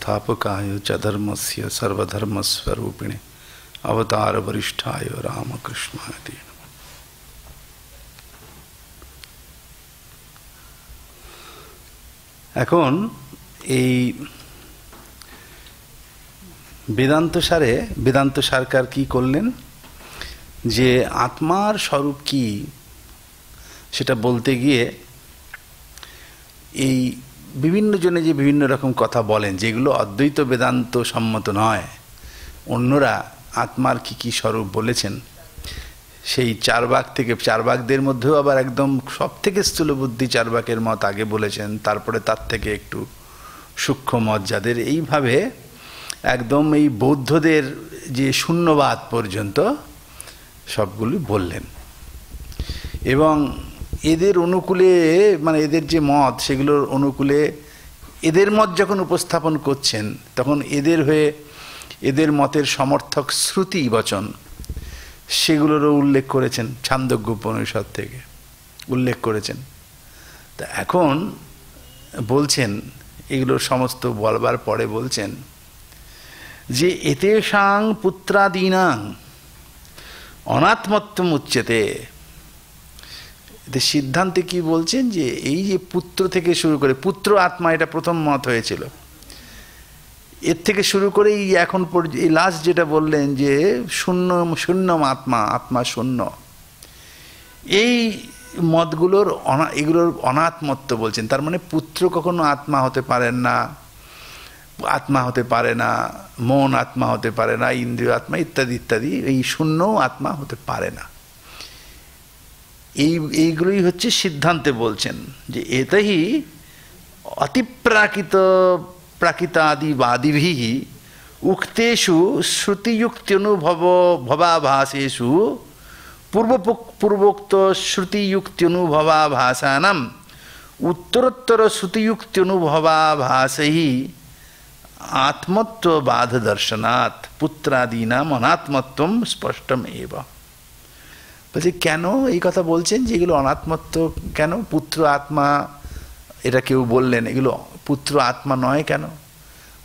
संस्थापकाय च धर्मस्य सर्वधर्मस्वरूपिणे अवतार वरिष्ठाय रामकृष्णाय ते नमः। এখন এই বেদান্ত সারে বেদান্ত সরকার কি করলেন, যে আত্মার স্বরূপ কি সেটা বলতে গিয়ে এই বিভিন্ন জনে যে বিভিন্ন রকম কথা বলেন, যেগুলো অদ্বৈত বেদান্ত সম্মত নয়, অন্যরা আত্মার কি কি স্বরূপ বলেছেন, সেই চারবাক থেকে, চারবাকদের মধ্যেও আবার একদম সব থেকে স্থূল বুদ্ধি চারবাকের মত আগে বলেছেন, তারপরে তার থেকে একটু সূক্ষ্ম মত যাদের, এইভাবে একদম এই বৌদ্ধদের যে শূন্যবাদ পর্যন্ত সবগুলি বললেন। এবং এদের অনুকূলে, মানে এদের যে মত সেগুলোর অনুকূলে এদের মত যখন উপস্থাপন করছেন, তখন এদের হয়ে এদের মতের সমর্থক শ্রুতি বচন সেগুলোরও উল্লেখ করেছেন, ছান্দোগ্য উপনিষদ থেকে উল্লেখ করেছেন। তা এখন বলছেন, এগুলো সমস্ত বলবার পরে বলছেন যে এতেষাং পুত্রাদীনাং অনাত্মত্বম উচ্যতে। এতে সিদ্ধান্তে কি বলছেন, যে এই যে পুত্র থেকে শুরু করে, পুত্র আত্মা এটা প্রথম মত হয়েছিল, এর থেকে শুরু করে এই এখন এই লাস্ট যেটা বললেন যে শূন্য শূন্যম আত্মা, আত্মা শূন্য, এই মতগুলোর এগুলোর অনাত্মত্ব বলছেন। তার মানে পুত্র কখনো আত্মা হতে পারেন না, আত্মা হতে পারে না, মন আত্মা হতে পারে না, ইন্দ্রিয় আত্মা ইত্যাদি ইত্যাদি, এই শূন্যও আত্মা হতে পারে না। এইগুলোই হচ্ছে সিদ্ধান্তে বলছেন যে এতহি অতিপ্রাকৃত প্রাকৃতাদিবাদিভিঃ উক্তেষু শ্রুতিযুক্ত্যনুভব ভবাভাসেষু পূর্বোক্ত শ্রুতিযুক্ত্যনুভবাভাসানাম উত্তরোত্তর শ্রুতিযুক্ত্যনুভবাভাসৈঃ আত্মত্ব বাধ দর্শনাৎ পুত্রাদীনাম অনাত্মত্বম স্পষ্টম এব। বলছে কেন এই কথা বলছেন যে এগুলো অনাত্মত্ব কেন, পুত্র আত্মা এটা কেউ বললেন, এগুলো পুত্র আত্মা নয় কেন?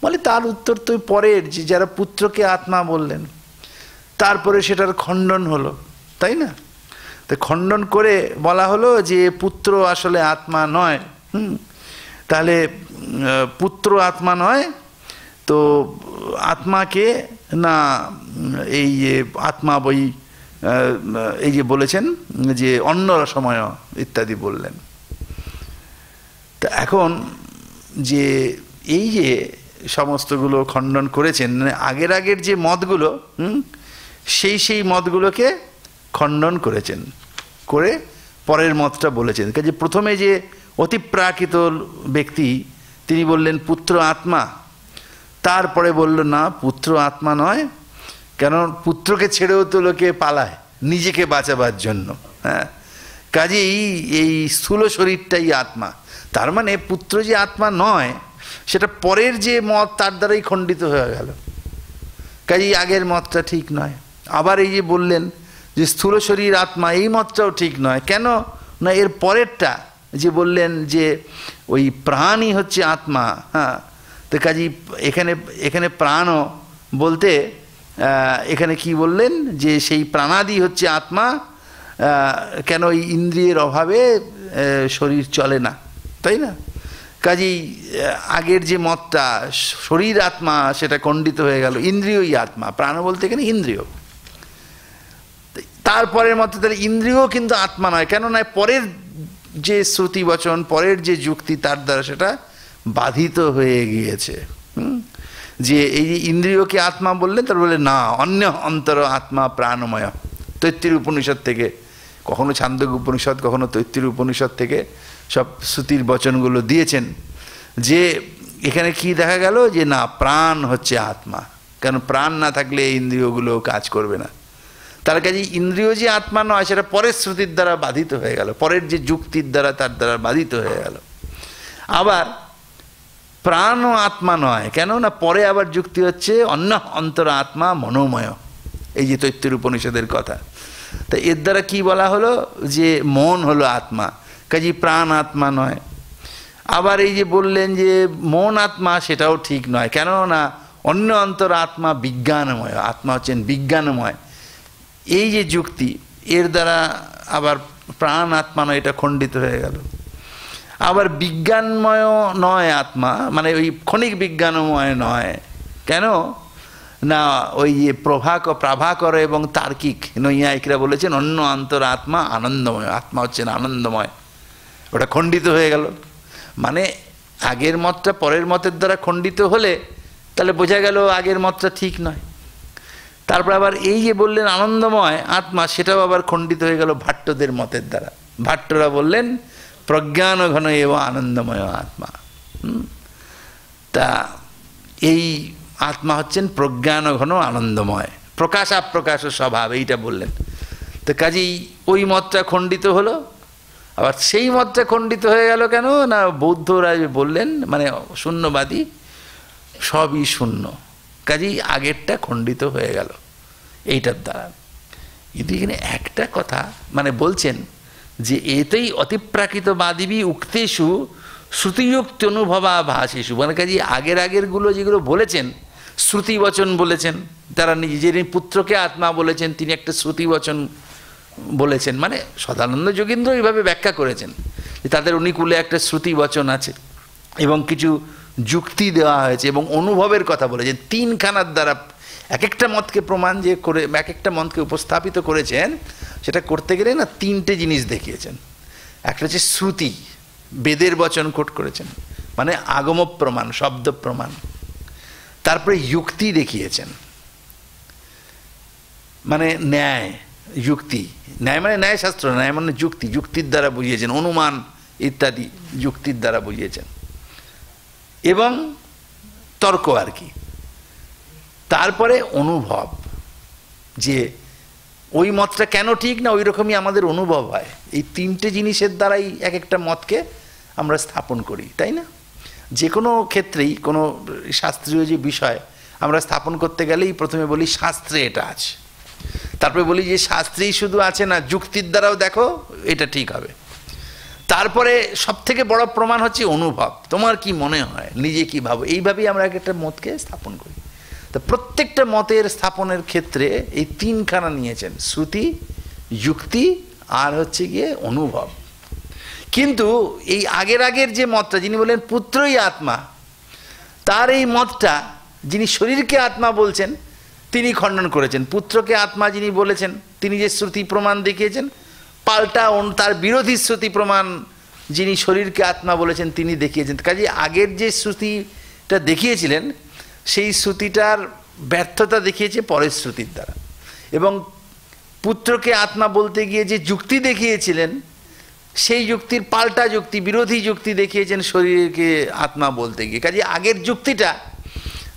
বলে তার উত্তর তো পরের, যে যারা পুত্রকে আত্মা বললেন তারপরে সেটার খণ্ডন হলো, তাই না? তো খণ্ডন করে বলা হলো যে পুত্র আসলে আত্মা নয়। তাহলে পুত্র আত্মা নয় তো আত্মাকে না, এই যে আত্মা বই এই যে বলেছেন যে অন্য সময় ইত্যাদি বললেন। তা এখন যে এই যে সমস্তগুলো খণ্ডন করেছেন, আগের আগের যে মতগুলো সেই মতগুলোকে খণ্ডন করেছেন, করে পরের মতটা বলেছেন। কাজে প্রথমে যে অতিপ্রাকৃত ব্যক্তি তিনি বললেন পুত্র আত্মা, তারপরে বলল না পুত্র আত্মা নয়, কেন পুত্রকে ছেড়েও তো লোকে পালায় নিজেকে বাঁচাবার জন্য। হ্যাঁ, কাজেই এই স্থূল শরীরটাই আত্মা। তার মানে পুত্র যে আত্মা নয় সেটা পরের যে মত তার দ্বারাই খণ্ডিত হয়ে গেল। কাজেই আগের মতটা ঠিক নয়। আবার এই যে বললেন যে স্থূল শরীর আত্মা, এই মতটাও ঠিক নয়। কেন না, এর পরেরটা যে বললেন যে ওই প্রাণই হচ্ছে আত্মা। হ্যাঁ, তো কাজেই এখানে প্রাণও বলতে এখানে কি বললেন যে সেই প্রাণাদি হচ্ছে আত্মা। কেন, এই ইন্দ্রিয়ের অভাবে শরীর চলে না, তাই না? কাজেই আগের যে মতটা শরীর আত্মা সেটা খণ্ডিত হয়ে গেল, ইন্দ্রিয়ই আত্মা। প্রাণ বলতে এখানে ইন্দ্রিয়। তারপরের মতে তাহলে ইন্দ্রিয় কিন্তু আত্মা নয়। কেন নয়, পরের যে শ্রুতি বচন, পরের যে যুক্তি তার দ্বারা সেটা বাধিত হয়ে গিয়েছে। যে এই যে ইন্দ্রিয়কে আত্মা বললেন, তার বলে না, অন্য অন্তর আত্মা প্রাণময়। তৈত্তির উপনিষদ থেকে, কখনো ছান্দোগ্য উপনিষদ, কখনো তৈত্তির উপনিষদ থেকে সব শ্রুতির বচনগুলো দিয়েছেন। যে এখানে কি দেখা গেল, যে না, প্রাণ হচ্ছে আত্মা। কেন, প্রাণ না থাকলে ইন্দ্রিয়গুলো কাজ করবে না। তার কাজে ইন্দ্রিয় যে আত্মা নয় সেটা পরের শ্রুতির দ্বারা বাধিত হয়ে গেল, পরের যে যুক্তির দ্বারা তার দ্বারা বাধিত হয়ে গেল। আবার প্রাণও আত্মা নয়, কেন না, পরে আবার যুক্তি হচ্ছে অন্য অন্তর আত্মা মনোময়, এই যে তৈত্তির উপনিষদের কথা। তা এর দ্বারা কি বলা হলো, যে মন হলো আত্মা, কাজে প্রাণ আত্মা নয়। আবার এই যে বললেন যে মন আত্মা, সেটাও ঠিক নয়। কেন না অন্য অন্তর আত্মা বিজ্ঞানময়, আত্মা হচ্ছেন বিজ্ঞানময়। এই যে যুক্তি, এর দ্বারা আবার প্রাণ আত্মা নয়, এটা খণ্ডিত হয়ে গেল। আবার বিজ্ঞানময় নয় আত্মা, মানে ওই ক্ষণিক বিজ্ঞানময় নয়। কেন না ওই যে প্রাভাকর এবং তার্কিক নৈয়ায়িকরা বলেছেন অন্য অন্তর আত্মা আনন্দময়, আত্মা হচ্ছেন আনন্দময়, ওটা খণ্ডিত হয়ে গেল। মানে আগের মতটা পরের মতের দ্বারা খণ্ডিত হলে তাহলে বোঝা গেল আগের মতটা ঠিক নয়। তারপর আবার এই যে বললেন আনন্দময় আত্মা, সেটাও আবার খণ্ডিত হয়ে গেল ভাট্টদের মতের দ্বারা। ভাট্টরা বললেন প্রজ্ঞান ঘন এবং আনন্দময় আত্মা। তা এই আত্মা হচ্ছেন প্রজ্ঞান ঘন আনন্দময়, প্রকাশ অপ্রকাশ স্বভাব, এইটা বললেন। তো কাজেই ওই মতটা খণ্ডিত হলো। আবার সেই মতটা খণ্ডিত হয়ে গেল কেন না বৌদ্ধরা বললেন মানে শূন্যবাদী, সবই শূন্য, কাজেই আগেরটা খণ্ডিত হয়ে গেল এইটার দ্বারা। কিন্তু এখানে একটা কথা মানে বলছেন যে এতেই অতিপ্রাকৃতবাদিবি উক্তেষু শ্রুতিযুক্ত অনুভবা ভাষেষু, মানে কাজেই আগেরগুলো যেগুলো বলেছেন শ্রুতিবচন বলেছেন, তারা নিজের পুত্রকে আত্মা বলেছেন, তিনি একটা শ্রুতিবচন বলেছেন। মানে সদানন্দ যোগীন্দ্র এইভাবে ব্যাখ্যা করেছেন যে তাদের অনুকূলে একটা শ্রুতিবচন আছে এবং কিছু যুক্তি দেওয়া হয়েছে এবং অনুভবের কথা বলেছেন। তিনখানার দ্বারা এক একটা মতকে প্রমাণ যে করে এক একটা মতকে উপস্থাপিত করেছেন, সেটা করতে গেলে না তিনটে জিনিস দেখিয়েছেন। একটা হচ্ছে শ্রুতি, বেদের বচন কোট করেছেন, মানে আগম প্রমাণ, শব্দ প্রমাণ। তারপরে যুক্তি দেখিয়েছেন, মানে ন্যায় যুক্তি, ন্যায় মানে ন্যায়শাস্ত্র, ন্যায় মানে যুক্তি, যুক্তির দ্বারা বুঝিয়েছেন, অনুমান ইত্যাদি যুক্তির দ্বারা বুঝিয়েছেন, এবং তর্ক আর কি। তারপরে অনুভব, যে ওই মতটা কেন ঠিক না ওই রকমই আমাদের অনুভব হয়। এই তিনটে জিনিসের দ্বারাই এক একটা মতকে আমরা স্থাপন করি, তাই না? যে কোনো ক্ষেত্রেই কোনো শাস্ত্রীয় যে বিষয় আমরা স্থাপন করতে গেলেই প্রথমে বলি শাস্ত্রে এটা আছে, তারপরে বলি যে শাস্ত্রেই শুধু আছে না, যুক্তির দ্বারাও দেখো এটা ঠিক হবে। তারপরে সবথেকে বড় প্রমাণ হচ্ছে অনুভব, তোমার কি মনে হয়, নিজে কি ভাবো, এইভাবেই আমরা এক একটা মতকে স্থাপন করি। তো প্রত্যেকটা মতের স্থাপনের ক্ষেত্রে এই তিনখানা নিয়েছেন, শ্রুতি, যুক্তি আর হচ্ছে গিয়ে অনুভব। কিন্তু এই আগের যে মতটা, যিনি বলেন পুত্রই আত্মা, তার এই মতটা যিনি শরীরকে আত্মা বলছেন তিনি খণ্ডন করেছেন। পুত্রকে আত্মা যিনি বলেছেন তিনি যে শ্রুতি প্রমাণ দেখিয়েছেন, পাল্টা তার বিরোধী শ্রুতি প্রমাণ যিনি শরীরকে আত্মা বলেছেন তিনি দেখিয়েছেন। কাজে আগের যে শ্রুতিটা দেখিয়েছিলেন সেই শ্রুতিটার ব্যর্থতা দেখিয়েছে পরের শ্রুতির দ্বারা, এবং পুত্রকে আত্মা বলতে গিয়ে যে যুক্তি দেখিয়েছিলেন সেই যুক্তির পাল্টা যুক্তি, বিরোধী যুক্তি দেখিয়েছেন শরীরকে আত্মা বলতে গিয়ে। কাজে আগের যুক্তিটা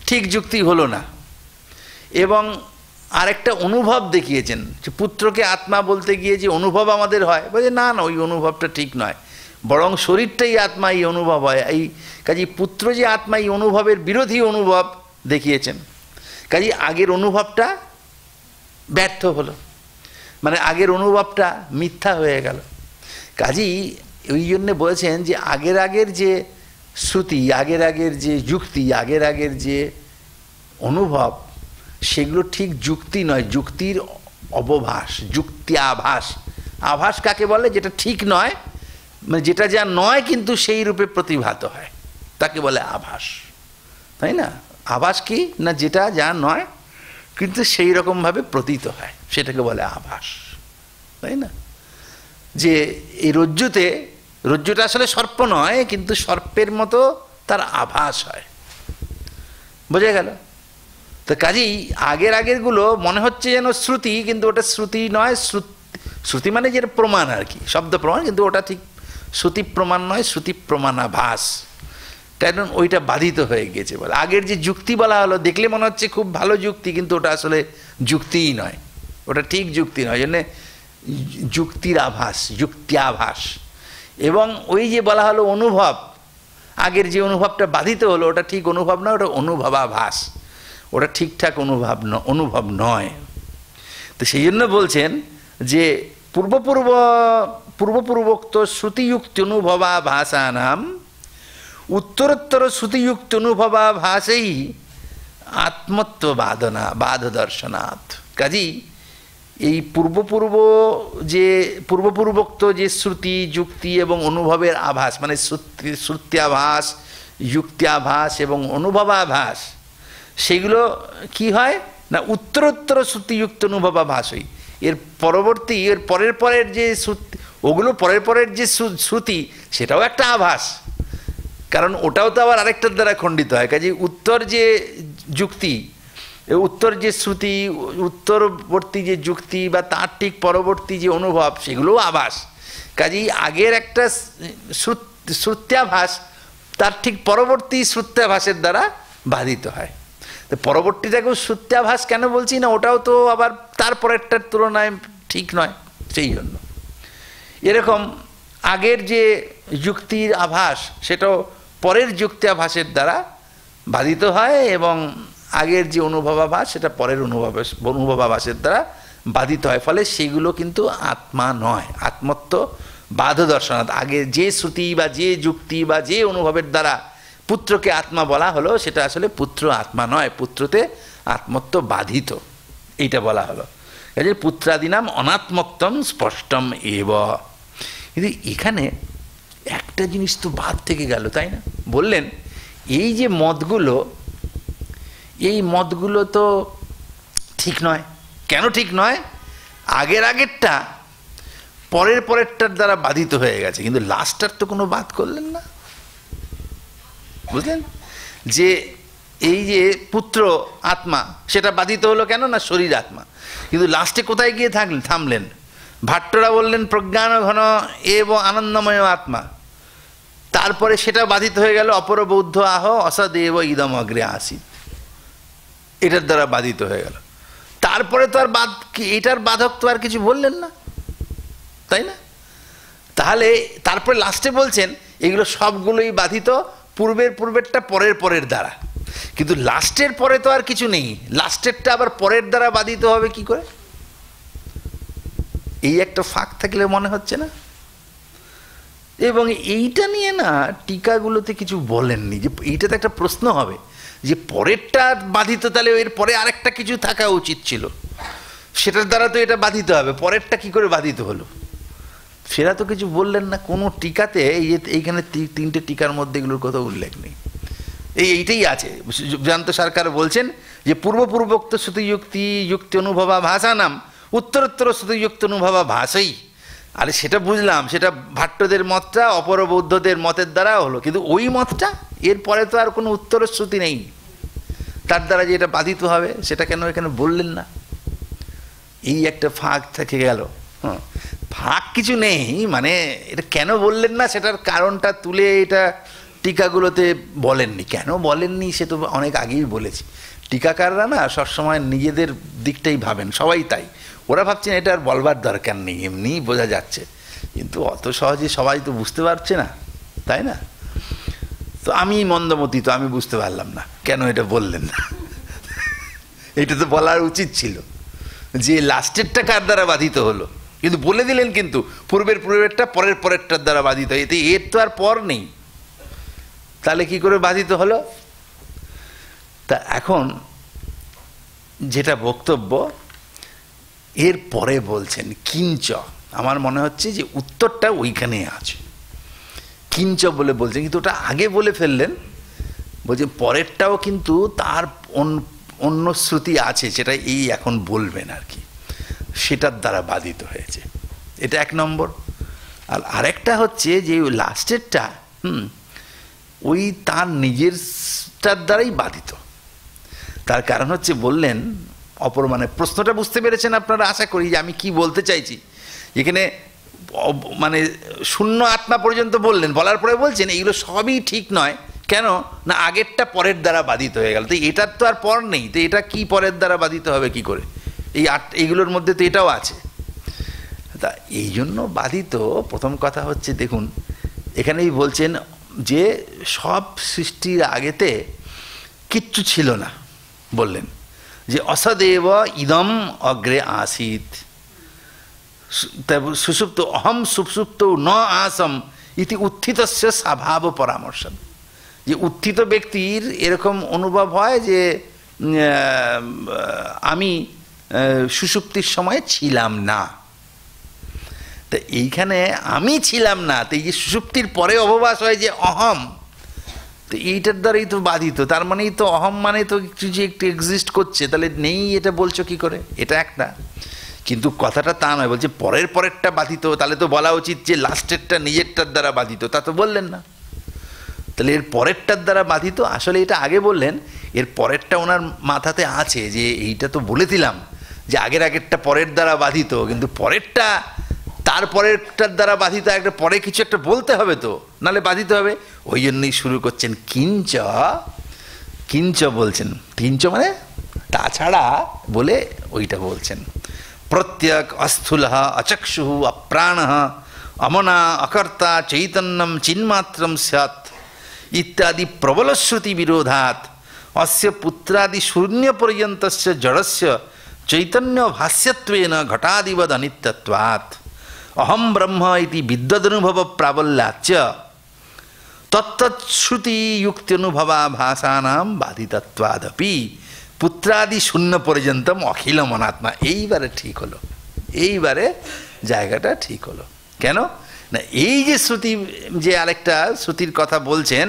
ঠিক যুক্তি হলো না। এবং আরেকটা অনুভব দেখিয়েছেন, যে পুত্রকে আত্মা বলতে গিয়ে যে অনুভব আমাদের হয়, বলে না ওই অনুভবটা ঠিক নয়, বরং শরীরটাই আত্মা, এই অনুভব হয়। এই কাজে পুত্র যে আত্মা, এই অনুভবের বিরোধী অনুভব দেখিয়েছেন। কাজে আগের অনুভবটা ব্যর্থ হলো, মানে আগের অনুভবটা মিথ্যা হয়ে গেল। কাজেই ওই জন্যে বলেছেন যে আগের যে শ্রুতি, আগের যে যুক্তি, আগের যে অনুভব, সেগুলো ঠিক যুক্তি নয়, যুক্তির অবভাস, যুক্তি আভাস। আভাস কাকে বলে? যেটা ঠিক নয়, মানে যেটা যা নয় কিন্তু সেই রূপে প্রতিভাত হয়, তাকে বলে আভাস, তাই না? আভাস কি না, যেটা যা নয় কিন্তু সেই রকমভাবে প্রতীত হয়, সেটাকে বলে আভাস, তাই না? যে এই রজ্জুটা আসলে সর্প নয়, কিন্তু সর্পের মতো তার আভাস হয়, বোঝা গেল? তো কাজেই আগেরগুলো মনে হচ্ছে যেন শ্রুতি, কিন্তু ওটা শ্রুতি নয়। শ্রুতি মানে যেটা প্রমাণ আর কি, শব্দ প্রমাণ, কিন্তু ওটা ঠিক শ্রুতি প্রমাণ নয়, শ্রুতি প্রমাণাভাস। কারণ ওইটা বাধিত হয়ে গেছে বলে। আগের যে যুক্তি বলা হলো, দেখলে মনে হচ্ছে খুব ভালো যুক্তি, কিন্তু ওটা আসলে যুক্তিই নয়, ওটা ঠিক যুক্তি নয়, জন্যে যুক্তির আভাস, যুক্তিয়াভাস। এবং ওই যে বলা হলো অনুভব, আগের যে অনুভবটা বাধিত হলো ওটা ঠিক অনুভব নয়, ওটা অনুভবাভাস, ওটা ঠিকঠাক অনুভব নয়। তো সেই জন্য বলছেন যে পূর্বপূর্বোক্ত শ্রুতিযুক্ত অনুভবাভাসানাম উত্তরোত্তর শ্রুতিযুক্ত অনুভবাভাসেই আত্মত্ব বাধ দর্শনাথ। কাজেই এই পূর্বপূর্বোক্ত যে শ্রুতি যুক্তি এবং অনুভবের আভাস, মানে শ্রুত্যাভাস, যুক্ত্যাভাস এবং অনুভবাভাস, সেগুলো কি হয় না উত্তরোত্তর শ্রুতিযুক্ত অনুভবাভাসই। এর পরবর্তী এর পরের যে শ্রুতি, ওগুলো পরের যে শ্রুতি, সেটাও একটা আভাস, কারণ ওটাও তো আবার আরেকটার দ্বারা খণ্ডিত হয়। কাজে উত্তর যে যুক্তি, উত্তর যে শ্রুতি, উত্তরবর্তী যে যুক্তি বা তার ঠিক পরবর্তী যে অনুভব, সেগুলোও আভাস। কাজেই আগের একটা শ্রুত্যাভাস তার ঠিক পরবর্তী শ্রুত্যাভাসের দ্বারা বাধিত হয়। তো পরবর্তীটাকেও শ্রুত্যাভাস কেন বলছি না, ওটাও তো আবার তারপরেরটার তুলনায় ঠিক নয়, সেই জন্য। এরকম আগের যে যুক্তির আভাস, সেটাও পরের যুক্ত্যাভাসের দ্বারা বাধিত হয়, এবং আগের যে অনুভবাভাস, সেটা পরের অনুভবাভাসের দ্বারা বাধিত হয়। ফলে সেগুলো কিন্তু আত্মা নয়, আত্মত্ব বাধ দর্শনাৎ। আগে যে শ্রুতি বা যে যুক্তি বা যে অনুভবের দ্বারা পুত্রকে আত্মা বলা হলো, সেটা আসলে পুত্র আত্মা নয়, পুত্রতে আত্মত্ব বাধিত, এইটা বলা হলো। কাজে পুত্রাদিনাম অনাত্মত্বম স্পষ্টম এব। কিন্তু এখানে একটা জিনিস তো বাদ থেকে গেল, তাই না? বললেন এই যে মতগুলো, এই মতগুলো তো ঠিক নয়। কেন ঠিক নয়? আগেরটা পরেরটার দ্বারা বাধিত হয়ে গেছে, কিন্তু লাস্টটার তো কোনো বাদ করলেন না, বুঝলেন? যে এই যে পুত্র আত্মা, সেটা বাধিত হলো কেন না শরীর আত্মা, কিন্তু লাস্টে কোথায় গিয়ে থামলেন? ভাট্টরা বললেন প্রজ্ঞান ঘন এবং আনন্দময় আত্মা, তারপরে সেটা বাধিত হয়ে গেল অপর বৌদ্ধ আহ অসদেব ইদম অগ্রে আসিত, এটার দ্বারা বাধিত হয়ে গেল। তারপরে তো আর এটার বাধক তো আর কিছু বললেন না, তাই না? তাহলে তারপরে লাস্টে বলছেন এগুলো সবগুলোই বাধিত পূর্বেরটা পরের দ্বারা, কিন্তু লাস্টের পরে তো আর কিছু নেই, লাস্টেরটা আবার পরের দ্বারা বাধিত হবে কি করে? এই একটা ফাঁক থাকলে মনে হচ্ছে না? এবং এইটা নিয়ে না টিকাগুলোতে কিছু বলেননি, যে এইটাতে একটা প্রশ্ন হবে যে পরেরটা বাধিত, তাহলে এর পরে আরেকটা কিছু থাকা উচিত ছিল, সেটার দ্বারা তো এটা বাধিত হবে, পরেরটা কি করে বাধিত হলো? সেটা তো কিছু বললেন না কোনো টিকাতে। এইখানে তিনটে টিকার মধ্যে এগুলোর কথা উল্লেখ নেই। এইটাই আছে। বেদান্ত সরকার বলছেন যে পূর্বোক্ত শ্রুতিযুক্তি অনুভবা ভাষা নাম উত্তরোত্তর শ্রুতিযুক্ত অনুভবা ভাষাই। আরে সেটা বুঝলাম, সেটা ভাট্টদের মতটা অপর বৌদ্ধদের মতের দ্বারা হলো, কিন্তু ওই মতটা এরপরে তো আর কোনো উত্তর শ্রুতি নেই, তার দ্বারা যে এটা বাধিত হবে, সেটা কেন এখানে বললেন না? এই একটা ফাঁক থেকে গেল। ফাঁক কিছু নেই, মানে এটা কেন বললেন না সেটার কারণটা তুলে এটা টিকাগুলোতে বলেননি। কেন বলেননি সে তো অনেক আগেই বলেছি। টিকাকাররা না সবসময় নিজেদের দিকটাই ভাবেন, সবাই তাই। ওরা ভাবছেন এটা আর বলবার দরকার নেই, এমনিই বোঝা যাচ্ছে, কিন্তু অত সহজে সবাই তো বুঝতে পারছে না, তাই না? তো আমি মন্দমতি, তো আমি বুঝতে পারলাম না কেন এটা বললেন না। এটা তো বলার উচিত ছিল যে লাস্টেরটা কার দ্বারা বাধিত হলো, কিন্তু বলে দিলেন কিন্তু পূর্বেরটা পরেরটার দ্বারা বাধিত। এতে এর তো আর পর নেই, তাহলে কি করে বাধিত হলো? তা এখন যেটা বক্তব্য, এর পরে বলছেন কিঞ্চ। আমার মনে হচ্ছে যে উত্তরটা ওইখানে আছে, কিঞ্চ বলে বলছেন, কিন্তু ওটা আগে বলে ফেললেন। বলছে পরেরটাও কিন্তু তার অন্য শ্রুতি আছে, সেটা এই এখন বলবেন আর কি, সেটার দ্বারা বাধিত হয়েছে। এটা এক নম্বর। আর আরেকটা হচ্ছে যে লাস্টেরটা ওই তার নিজেরটার দ্বারাই বাধিত। তার কারণ হচ্ছে বললেন অপর, মানে প্রশ্নটা বুঝতে পেরেছেন আপনারা আশা করি, যে আমি কি বলতে চাইছি। এখানে মানে শূন্য আত্মা পর্যন্ত বললেন, বলার পরে বলছেন এইগুলো সবই ঠিক নয়। কেন না আগেরটা পরের দ্বারা বাধিত হয়ে গেল, তো এটার তো আর পর নেই, তো এটা কি পরের দ্বারা বাধিত হবে কি করে? এইগুলোর মধ্যে তো এটাও আছে। তা এই জন্য বাধিত। প্রথম কথা হচ্ছে দেখুন, এখানেই বলছেন যে সব সৃষ্টির আগেতে কিচ্ছু ছিল না। বললেন যে অসদেব ইদম অগ্রে আসিত, সুষুপ্ত অহম সুষুপ্ত ন আসম ইতি উত্থিতস্য স্বভাব পরামর্শন। যে উত্থিত ব্যক্তির এরকম অনুভব হয় যে আমি সুষুপ্তির সময় ছিলাম না। তা এইখানে আমি ছিলাম না, তো এই যে সুষুপ্তির পরে অবভাস হয় যে অহম, তো এইটার দ্বারাই তো বাধিত। তার মানেই তো অহম মানে তো কিছু যে একটু এক্সিস্ট করছে, তাহলে নেই এটা বলছো কি করে? এটা একটা। কিন্তু কথাটা তা নয়, বলছে পরেরটা বাধিত, তাহলে তো বলা উচিত যে লাস্টেরটা নিজেরটার দ্বারা বাধিত, তা তো বললেন না। তাহলে এর পরেরটার দ্বারা বাধিত, আসলে এটা আগে বললেন, এর পরেরটা ওনার মাথাতে আছে যে এইটা তো বলে দিলাম যে আগেরটা পরের দ্বারা বাধিত, কিন্তু পরেরটা তার পরেরটার দ্বারা বাধিত, একটা পরে কিছু একটা বলতে হবে তো, নাহলে বাধিত হবে। ওই জন্যই শুরু করছেন কিঞ্চ বলছেন, কিঞ্চ মানে তাছাড়া বলে ওইটা বলছেন। প্রত্যক অস্থূল অচক্ষু অপ্রাণ অমনা অকর্তা চৈতন্যম চিন্মাত্রম স্যাৎ ইত্যাদি প্রবলশ্রুতি বিরোধাৎ অস্য পুত্রাদি শূন্য পর্যন্তস্য জড়স্য চৈতন্য ভাষ্যত্বেন ঘটাদিবদ অনিত্যত্বাৎ অহম ব্রহ্ম ইতি বিদ্বদনুভব প্রাবল্যাচ্চ তত্তৎশ্রুতিযুক্ত্যনুভবাভাসানাম বাধিতত্বাদপি পুত্রাদি শূন্য পর্যন্তম অখিলম অনাত্মা। এইবারে ঠিক হলো, এইবারে জায়গাটা ঠিক হলো। কেন না, এই যে শ্রুতি, যে আরেকটা শ্রুতির কথা বলছেন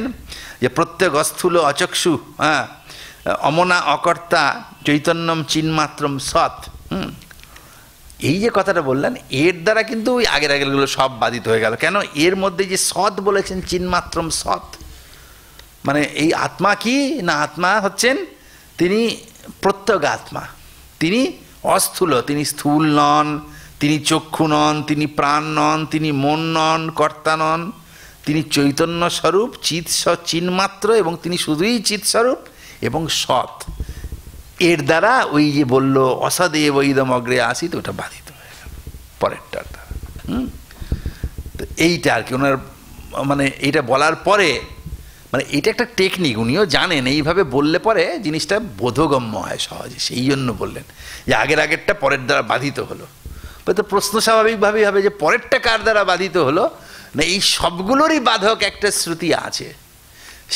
যে প্রত্যেক অস্থূল অচক্ষু অমনা অকর্তা চৈতন্যম চিন্মাত্রম সৎ, এই যে কথাটা বললেন, এর দ্বারা কিন্তু ওই আগেরগুলো সব বাধিত হয়ে গেল। কেন? এর মধ্যে যে সৎ বলেছেন, চিন্মাত্রম সৎ, মানে এই আত্মা কি না, আত্মা হচ্ছেন তিনি প্রত্যেক আত্মা, তিনি অস্থূল, তিনি স্থূল নন, তিনি চক্ষু নন, তিনি প্রাণ নন, তিনি মন নন, কর্তা নন, তিনি চৈতন্য স্বরূপ, চিন্মাত্র, এবং তিনি শুধুই চিৎস্বরূপ এবং সৎ। এর দ্বারা ওই যে বলল অসদেব ইদম অগ্রে আসিত, ওটা বাধিত হয়ে গেল পরেরটার দ্বারা। তো এইটা আর কি ওনার মানে এইটা বলার পরে, মানে এটা একটা টেকনিক, উনিও জানেন এইভাবে বললে পরে জিনিসটা বোধগম্য হয় সহজে, সেই জন্য বললেন যে আগেরটা পরের দ্বারা বাধিত হলো। তো প্রশ্ন স্বাভাবিকভাবেই হবে যে পরেরটা কার দ্বারা বাধিত হলো না, এই সবগুলোরই বাধক একটা শ্রুতি আছে,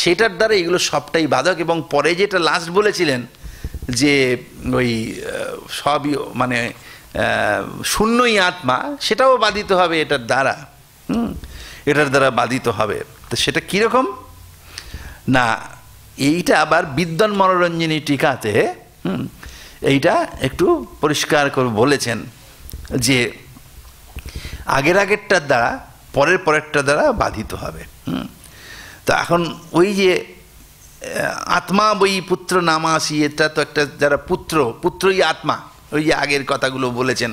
সেটার দ্বারা এগুলো সবটাই বাধক। এবং পরে যেটা লাস্ট বলেছিলেন যে ওই সবই মানে শূন্যই আত্মা, সেটাও বাধিত হবে এটার দ্বারা, এটার দ্বারা বাধিত হবে। তো সেটা কীরকম না, এইটা আবার বিদ্বান মনোরঞ্জনী টিকাতে এইটা একটু পরিষ্কার করে বলেছেন যে আগেরটার দ্বারা পরেরটার দ্বারা বাধিত হবে। তো এখন ওই যে আত্মা বই পুত্র নামাসি, এটা তো একটা যারা পুত্রই আত্মা, ওই যে আগের কথাগুলো বলেছেন,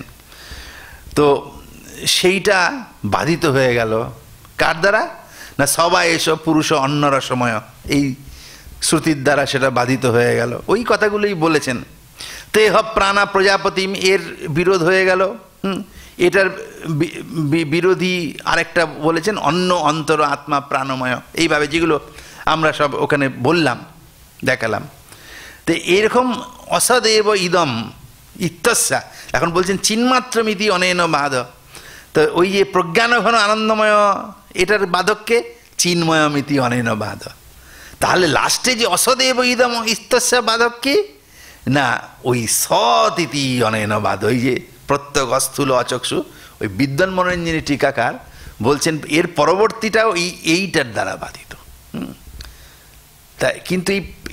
তো সেইটা বাধিত হয়ে গেল কার দ্বারা না, সবাই এসব পুরুষ অন্যরা সময়, এই শ্রুতির দ্বারা সেটা বাধিত হয়ে গেল। ওই কথাগুলোই বলেছেন। তেহ প্রাণা প্রজাপতিম, এর বিরোধ হয়ে গেল। এটার বিরোধী আরেকটা বলেছেন অন্য অন্তর আত্মা প্রাণময়, এইভাবে যেগুলো আমরা সব ওখানে বললাম, দেখালাম। তো এরকম অসদেব ইদম ইত্যস্যা, এখন বলছেন চিন্মাত্রমিতি অনেন বাধ। তো ওই যে প্রজ্ঞানঘন আনন্দময়, এটার বাধককে চিন্ময়মিতি অনেন বাধ। তাহলে লাস্টে যে অসদেব ইদম ইত্যস্যা বাধক কি না, ওই সৎ ইতি অনেন বাধ, ওই যে প্রত্যেক অস্থূল অচক্ষু, ওই বিদ্বান মনোরঞ্জনী টিকাকার বলছেন এর পরবর্তীটাও এইটার দ্বারা বাধিত। তাই কিন্তু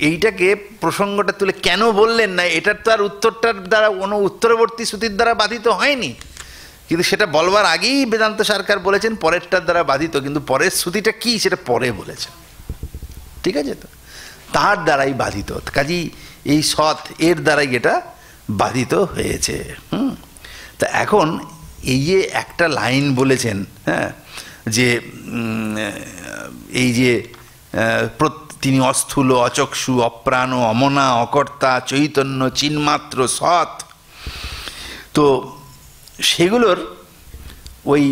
এইটাকে প্রসঙ্গটা তুলে কেন বললেন না, এটার তো আর উত্তরটার দ্বারা কোনো উত্তরবর্তী শ্রুতির দ্বারা বাধিত হয়নি, কিন্তু সেটা বলবার আগেই বেদান্ত সরকার বলেছেন পরেরটার দ্বারা বাধিত, কিন্তু পরের শ্রুতিটা কি সেটা পরে বলেছেন, ঠিক আছে? তো তার দ্বারাই বাধিত, কাজেই এই সৎ এর দ্বারাই এটা বাধিত হয়েছে। তা এখন এই যে একটা লাইন বলেছেন, হ্যাঁ, যে এই যে তিনি অস্থূল অচক্ষু অপ্রাণ অমনা অকর্তা চৈতন্য চিন্মাত্র সৎ, তো সেগুলোর ওই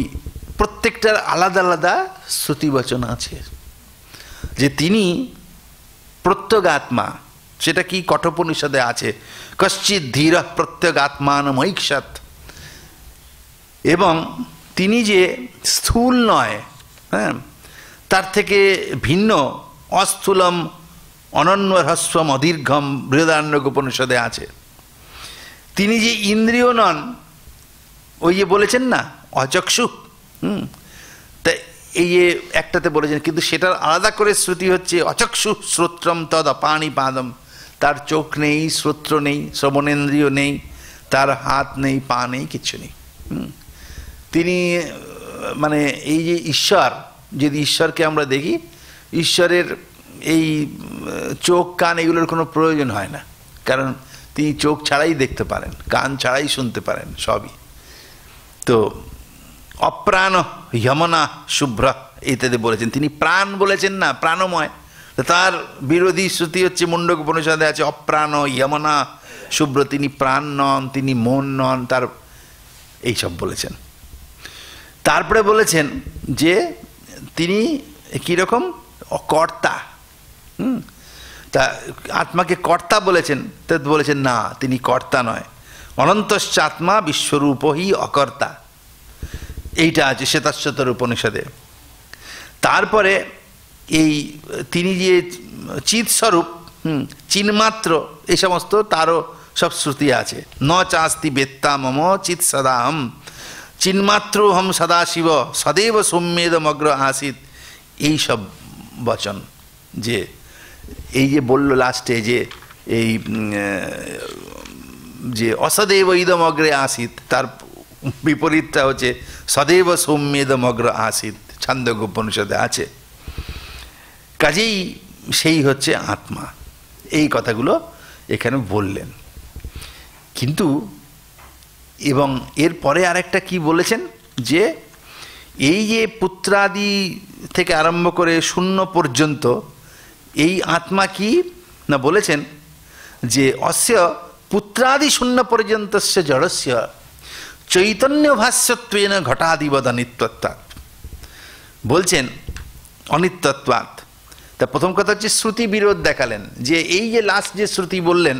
প্রত্যেকটার আলাদা আলাদা শ্রুতিবচন আছে যে তিনি প্রত্যগাত্মা, সেটা কি কঠোপনিষদে আছে, কশ্চিৎ ধীর প্রত্যগাত্মানমৈক্ষত, এবং তিনি যে স্থূল নয়, হ্যাঁ, তার থেকে ভিন্ন অস্থূলম অনন্যহস্বম অদীর্ঘম বৃহদারণ্যক উপনিষদে আছে। তিনি যে ইন্দ্রিয় নন, ওই যে বলেছেন না অচক্ষু, তা এই যে একটাতে বলেছেন, কিন্তু সেটার আলাদা করে শ্রুতি হচ্ছে অচক্ষু শ্রোত্রম তদ অপানি পাদম, তার চোখ নেই, শ্রোত্র নেই, শ্রবণেন্দ্রিয় নেই, তার হাত নেই, পা নেই, কিচ্ছু নেই। তিনি মানে এই যে ঈশ্বর, যদি ঈশ্বরকে আমরা দেখি, ঈশ্বরের এই চোখ কান এগুলোর কোনো প্রয়োজন হয় না, কারণ তিনি চোখ ছাড়াই দেখতে পারেন, কান ছাড়াই শুনতে পারেন, সবই। তো অপ্রাণ যমনা শুভ্র ইত্যাদি বলেছেন, তিনি প্রাণ বলেছেন না, প্রাণময়। তার বিরোধী শ্রুতি হচ্ছে মুন্ডক উপনিষদে আছে অপ্রাণ যমনা শুভ্র, তিনি প্রাণ নন, তিনি মন নন, তার এইসব বলেছেন। তারপরে বলেছেন যে তিনি কীরকম কর্তা, তা আত্মাকে কর্তা বলেছেন, তা বলেছেন না, তিনি কর্তা নয়, অনন্তশ্চ আত্মা বিশ্বরূপই অকর্তা, এইটা আছে শ্বেতাশ্বতর উপনিষদে। তারপরে এই তিনি যে চিৎস্বরূপ, চিন্মাত্র, এই সমস্ত তারও সব শ্রুতি আছে। ন চাস্তি বেত্তা মম চিৎ সদাহম চিন্মাত্র হম সদাশিব সदैव সৌম্যেদমগ্র আসিত, এই সব বচন। যে এই যে বলল লাস্টে যে এই যে অসदैব ইদমগ্রে আসিত, তার বিপরীতটা হচ্ছে সदैব সৌম্যেদমগ্র আসিত, ছান্দোগ্য উপনিষদে আছে। কাজেই সেই হচ্ছে আত্মা, এই কথাগুলো এখানে বললেন। কিন্তু এবং এরপরে আরেকটা কি বলেছেন, যে এই যে পুত্রাদি থেকে আরম্ভ করে শূন্য পর্যন্ত এই আত্মা কি না বলেছেন, যে অস্য পুত্রাদি শূন্য পর্যন্তস্য জড়স্য চৈতন্য ভাষ্যত্বেন ঘটাদিবদ অনিত্যত্বাৎ, বলছেন অনিত্যত্বাৎ। তা প্রথম কথা হচ্ছে শ্রুতি বিরোধ দেখালেন, যে এই যে লাস্ট যে শ্রুতি বললেন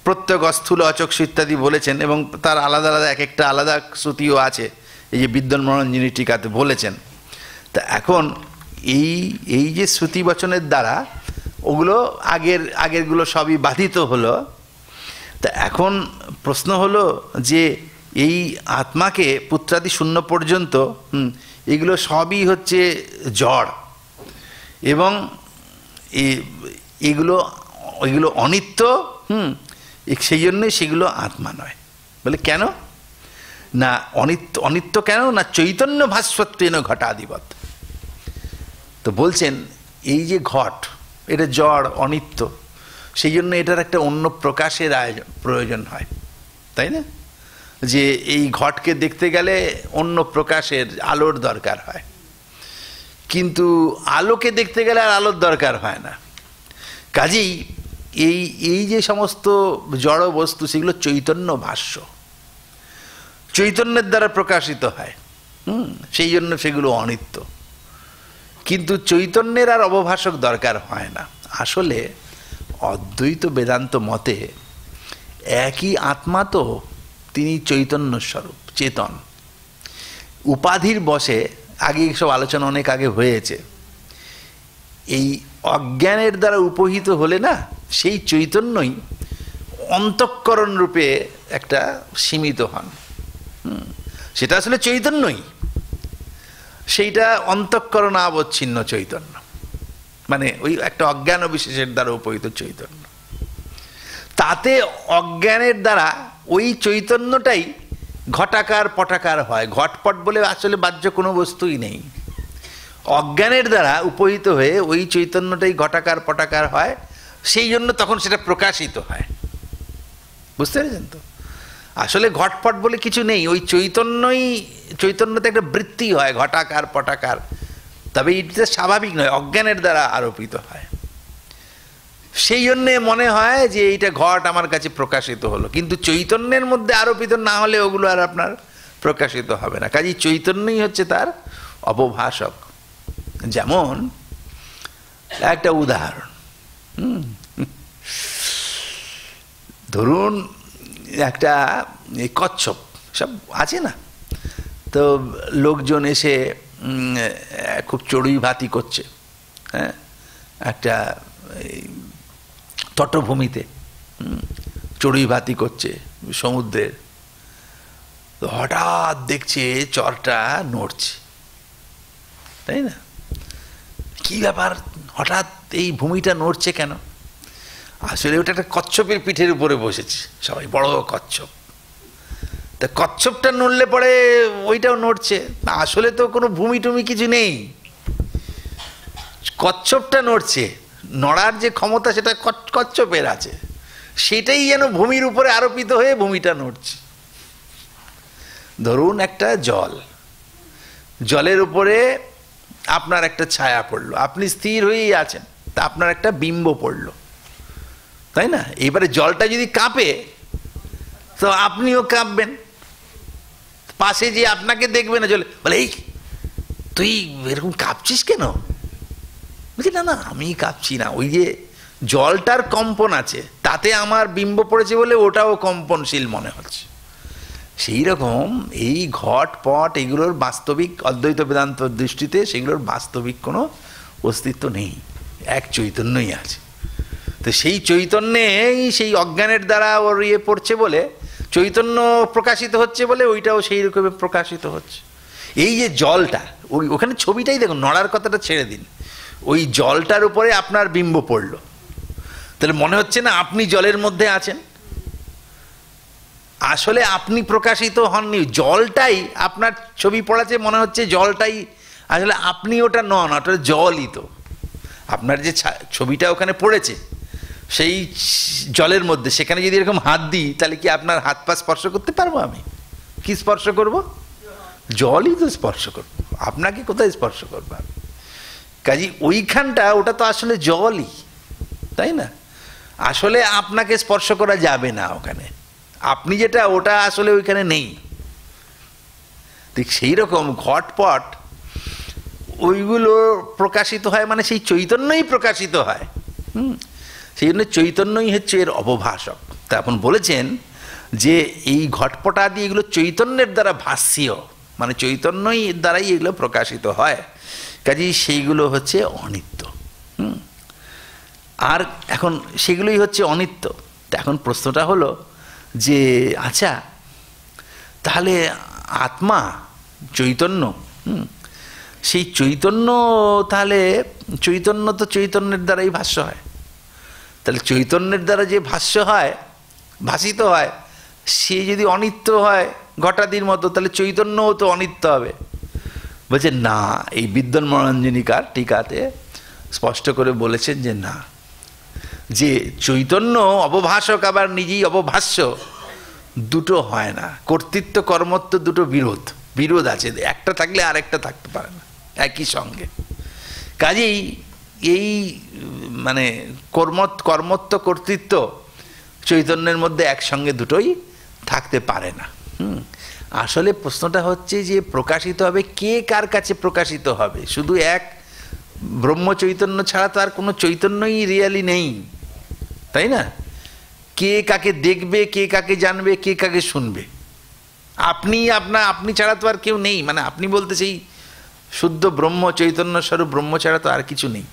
প্রত্যেক অস্থূল অচক্ষু ইত্যাদি বলেছেন, এবং তার আলাদা আলাদা এক একটা আলাদা শ্রুতিও আছে, এই যে বিদ্যন্মরঞ্জিনী টিকাতে বলেছেন। তা এখন এই যে শ্রুতি বচনের দ্বারা ওগুলো আগেরগুলো সবই বাধিত হলো। তা এখন প্রশ্ন হলো যে এই আত্মাকে পুত্রাদি শূন্য পর্যন্ত এগুলো সবই হচ্ছে জড়, এবং এগুলো অনিত্য, সেই জন্যই সেগুলো আত্মা নয়। বলে কেন না, অনিত্য কেন না, চৈতন্য ভাস্বত্বেন ঘটাধিপত। তো বলছেন এই যে ঘট, এটা জড় অনিত্য, সেই জন্য এটার একটা অন্য প্রকাশের প্রয়োজন হয়, তাই না? যে এই ঘটকে দেখতে গেলে অন্য প্রকাশের আলোর দরকার হয়, কিন্তু আলোকে দেখতে গেলে আর আলোর দরকার হয় না। কাজেই এই যে সমস্ত জড় বস্তু, সেগুলো চৈতন্য ভাষ্য, চৈতন্যের দ্বারা প্রকাশিত হয়, সেই জন্য সেগুলো অনিত্য। কিন্তু চৈতন্যের আর অবভাষক দরকার হয় না। আসলে অদ্বৈত বেদান্ত মতে একই আত্মা তো, তিনি চৈতন্য স্বরূপ, চেতন। উপাধির বশে আগে সব আলোচনা অনেক আগে হয়েছে, এই অজ্ঞানের দ্বারা উপহিত হলে না, সেই চৈতন্যই অন্তঃকরণ রূপে একটা সীমিত হন। সেটা আসলে চৈতন্যই, সেইটা অন্তঃকরণ আবচ্ছিন্ন চৈতন্য, মানে ওই একটা অজ্ঞান বিশেষের দ্বারা উপহিত চৈতন্য। তাতে অজ্ঞানের দ্বারা ওই চৈতন্যটাই ঘটাকার পটাকার হয়। ঘটপট বলে আসলে বাহ্য কোনো বস্তুই নেই, অজ্ঞানের দ্বারা উপহিত হয়ে ওই চৈতন্যটাই ঘটাকার পটাকার হয়, সেই জন্য তখন সেটা প্রকাশিত হয়। বুঝতে পেরেছেন তো? আসলে ঘটপট বলে কিছু নেই, ওই চৈতন্যতে একটা বৃত্তি হয় ঘটাকার পটাকার, তবে এটা স্বাভাবিক নয়, অজ্ঞানের দ্বারা আরোপিত হয়। সেই জন্যে মনে হয় যে এইটা ঘট আমার কাছে প্রকাশিত হলো, কিন্তু চৈতন্যের মধ্যে আরোপিত না হলে ওগুলো আর আপনার প্রকাশিত হবে না। কাজেই চৈতন্যই হচ্ছে তার অবভাষক। যেমন একটা উদাহরণ, ধরুন একটা কচ্ছপ সব আছে না, তো লোকজন এসে খুব চড়ুই ভাতি করছে, হ্যাঁ, একটা তটভূমিতে চড়ুই ভাতি করছে সমুদ্রের, তো হঠাৎ দেখছে চরটা নড়ছে, তাই না? কি ব্যাপার, হঠাৎ এই ভূমিটা নড়ছে কেন? আসলে ওটা একটা কচ্ছপের পিঠের উপরে বসেছে সবাই, বড় কচ্ছপ। তা কচ্ছপটা নড়লে পরে ওইটাও নড়ছে, আসলে তো কোনো ভূমি টুমি কিছু নেই, কচ্ছপটা নড়ছে, নড়ার যে ক্ষমতা সেটা কচ্ছপের আছে, সেটাই যেন ভূমির উপরে আরোপিত হয়ে ভূমিটা নড়ছে। ধরুন একটা জল, জলের উপরে আপনার একটা ছায়া পড়লো, আপনি স্থির হয়েই আছেন, তা আপনার একটা বিম্ব পড়লো, তাই না? এবারে জলটা যদি কাঁপে তো আপনিও কাঁপবেন, পাশে যে আপনাকে দেখবে না, জলে বলে এই তুই এরকম কাঁপছিস কেন? বলছি না না আমি কাঁপছি না, ওই যে জলটার কম্পন আছে তাতে আমার বিম্ব পড়েছে বলে ওটাও কম্পনশীল মনে হচ্ছে। সেই রকম এই ঘট পট এগুলোর বাস্তবিক অদ্বৈত বেদান্ত দৃষ্টিতে সেগুলোর বাস্তবিক কোনো অস্তিত্ব নেই, এক চৈতন্যই আছে। তো সেই চৈতন্যেই সেই অজ্ঞানের দ্বারা ওর পড়ছে বলে, চৈতন্য প্রকাশিত হচ্ছে বলে ওইটাও সেই রকমের প্রকাশিত হচ্ছে। এই যে জলটা, ওখানে ছবিটাই দেখুন, নড়ার কথাটা ছেড়ে দিন, ওই জলটার উপরে আপনার বিম্ব পড়ল, তাহলে মনে হচ্ছে না আপনি জলের মধ্যে আছেন? আসলে আপনি প্রকাশিত হননি, জলটাই আপনার ছবি পড়াচ্ছে, মনে হচ্ছে জলটাই, আসলে আপনি ওটা নন, ওটা জলই তো। আপনার যে ছবিটা ওখানে পড়েছে সেই জলের মধ্যে, সেখানে যদি এরকম হাত দিই তাহলে কি আপনার হাত পা স্পর্শ করতে পারবো? আমি কি স্পর্শ করব? জলই তো স্পর্শ করবো, আপনাকে কোথায় স্পর্শ করবো আমি? কাজে ওইখানটা ওটা তো আসলে জলই, তাই না? আসলে আপনাকে স্পর্শ করা যাবে না ওখানে, আপনি যেটা ওটা আসলে ওইখানে নেই। ঠিক সেই রকম ঘটপট ওইগুলো প্রকাশিত হয়, মানে সেই চৈতন্যই প্রকাশিত হয়। সেই জন্য চৈতন্যই হচ্ছে এর অবভাষক। তা এখন বলেছেন যে এই ঘটপটাদি এগুলো চৈতন্যের দ্বারা ভাষ্য, মানে চৈতন্যই দ্বারাই এগুলো প্রকাশিত হয়, কাজেই সেইগুলো হচ্ছে অনিত্য। আর এখন সেগুলোই হচ্ছে অনিত্য। তা এখন প্রশ্নটা হলো যে আচ্ছা তাহলে আত্মা চৈতন্য, সেই চৈতন্য, তাহলে চৈতন্য তো চৈতন্যের দ্বারাই ভাষ্য হয়, তাহলে চৈতন্যের দ্বারা যে ভাষ্য হয়, ভাসিত হয়, সে যদি অনিত্য হয় ঘটাদির মতো, তাহলে চৈতন্যও তো অনিত্য হবে। বলছে না, এই বিদ্যন্মরঞ্জনিকার টিকাতে স্পষ্ট করে বলেছেন যে না, যে চৈতন্য অবভাষক আবার নিজেই অবভাষ্য, দুটো হয় না, কর্তৃত্ব কর্মত্ব দুটো বিরোধ আছে, একটা থাকলে আরেকটা থাকতে পারে না একই সঙ্গে। কাজেই এই মানে কর্মত্ব কর্তৃত্ব চৈতন্যের মধ্যে একসঙ্গে দুটোই থাকতে পারে না। আসলে প্রশ্নটা হচ্ছে যে প্রকাশিত হবে কে, কার কাছে প্রকাশিত হবে? শুধু এক ব্রহ্ম চৈতন্য ছাড়া তো আর কোনো চৈতন্যই রিয়ালি নেই, তাই না? কে কাকে দেখবে, কে কাকে জানবে, কে কাকে শুনবে? আপনি ছাড়া তো আর কেউ নেই, মানে আপনি বলতে সেই শুদ্ধ ব্রহ্ম চৈতন্য স্বরূপ ব্রহ্ম ছাড়া তো আর কিছু নেই।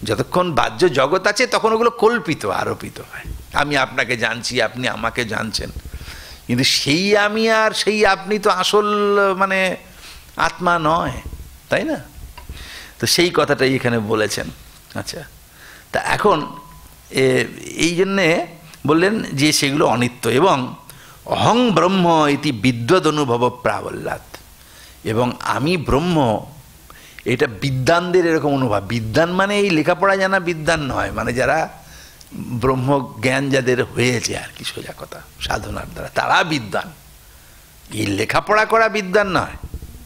যতক্ষণ বাহ্য জগৎ আছে তখন ওগুলো কল্পিত, আরোপিত হয়। আমি আপনাকে জানছি, আপনি আমাকে জানছেন, কিন্তু সেই আমি আর সেই আপনি তো আসল মানে আত্মা নয়, তাই না? তো সেই কথাটাই এখানে বলেছেন। আচ্ছা, তা এখন এই জন্যে বললেন যে সেগুলো অনিত্য, এবং অহং ব্রহ্ম ইতি বিদ্বদ অনুভব প্রাবল্যাৎ, এবং আমি ব্রহ্ম, এটা বিদ্বানদের এরকম অনুভব। বিদ্বান মানে এই লেখাপড়া জানা বিদ্বান নয়, মানে যারা ব্রহ্ম জ্ঞান যাদের হয়েছে আর কি, সোজা কথা, সাধনার দ্বারা, তারা বিদ্বান। এই লেখাপড়া করা বিদ্বান নয়,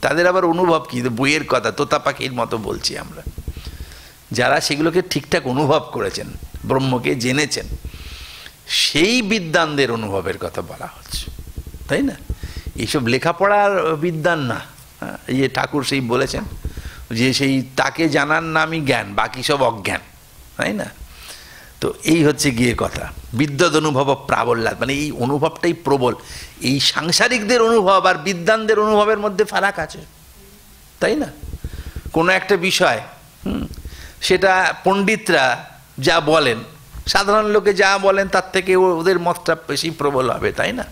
তাদের আবার অনুভব কি, বইয়ের কথা, তোতা পাখির মতো বলছি আমরা, যারা সেগুলোকে ঠিকঠাক অনুভব করেছেন, ব্রহ্মকে জেনেছেন, সেই বিদ্বানদের অনুভবের কথা বলা হচ্ছে, তাই না? এইসব লেখাপড়ার বিদ্বান না। এই যে ঠাকুর সেই বলেছেন যে সেই তাকে জানার নামই জ্ঞান, বাকি সব অজ্ঞান, তাই না? তো এই হচ্ছে গিয়ে কথা, বিদ্বদ অনুভব প্রাবল্যাৎ, মানে এই অনুভবটাই প্রবল। এই সাংসারিকদের অনুভব আর বিদ্বানদের অনুভবের মধ্যে ফারাক আছে, তাই না? কোনো একটা বিষয় সেটা পণ্ডিতরা যা বলেন, সাধারণ লোকে যা বলেন তার থেকে ওদের মতটা বেশি প্রবল হবে, তাই না?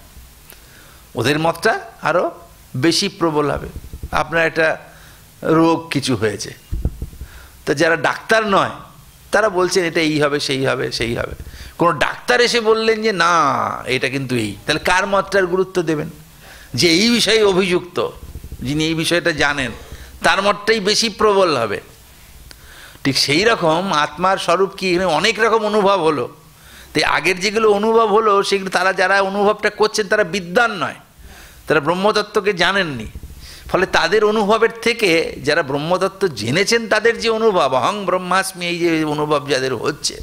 ওদের মতটা আরও বেশি প্রবল হবে। আপনার একটা রোগ কিছু হয়েছে, তো যারা ডাক্তার নয় তারা বলছেন এটা এই হবে, সেই হবে, সেই হবে। কোনো ডাক্তার এসে বললেন যে না এটা কিন্তু এই, তাহলে কার মতটার গুরুত্ব দেবেন? যে এই বিষয়ে অভিযুক্ত, যিনি এই বিষয়টা জানেন, তার মতটাই বেশি প্রবল হবে। ঠিক সেই রকম আত্মার স্বরূপ কি, অনেক রকম অনুভব হলো। তো আগের যেগুলো অনুভব হলো সেগুলো তারা যারা অনুভবটা করছেন তারা বিদ্বান নয়, তারা ব্রহ্মতত্ত্বকে জানেননি। ফলে তাদের অনুভবের থেকে যারা ব্রহ্মতত্ত্ব জেনেছেন তাদের যে অনুভব, অহং ব্রহ্মাস্মি, এই যে অনুভব যাদের হচ্ছে,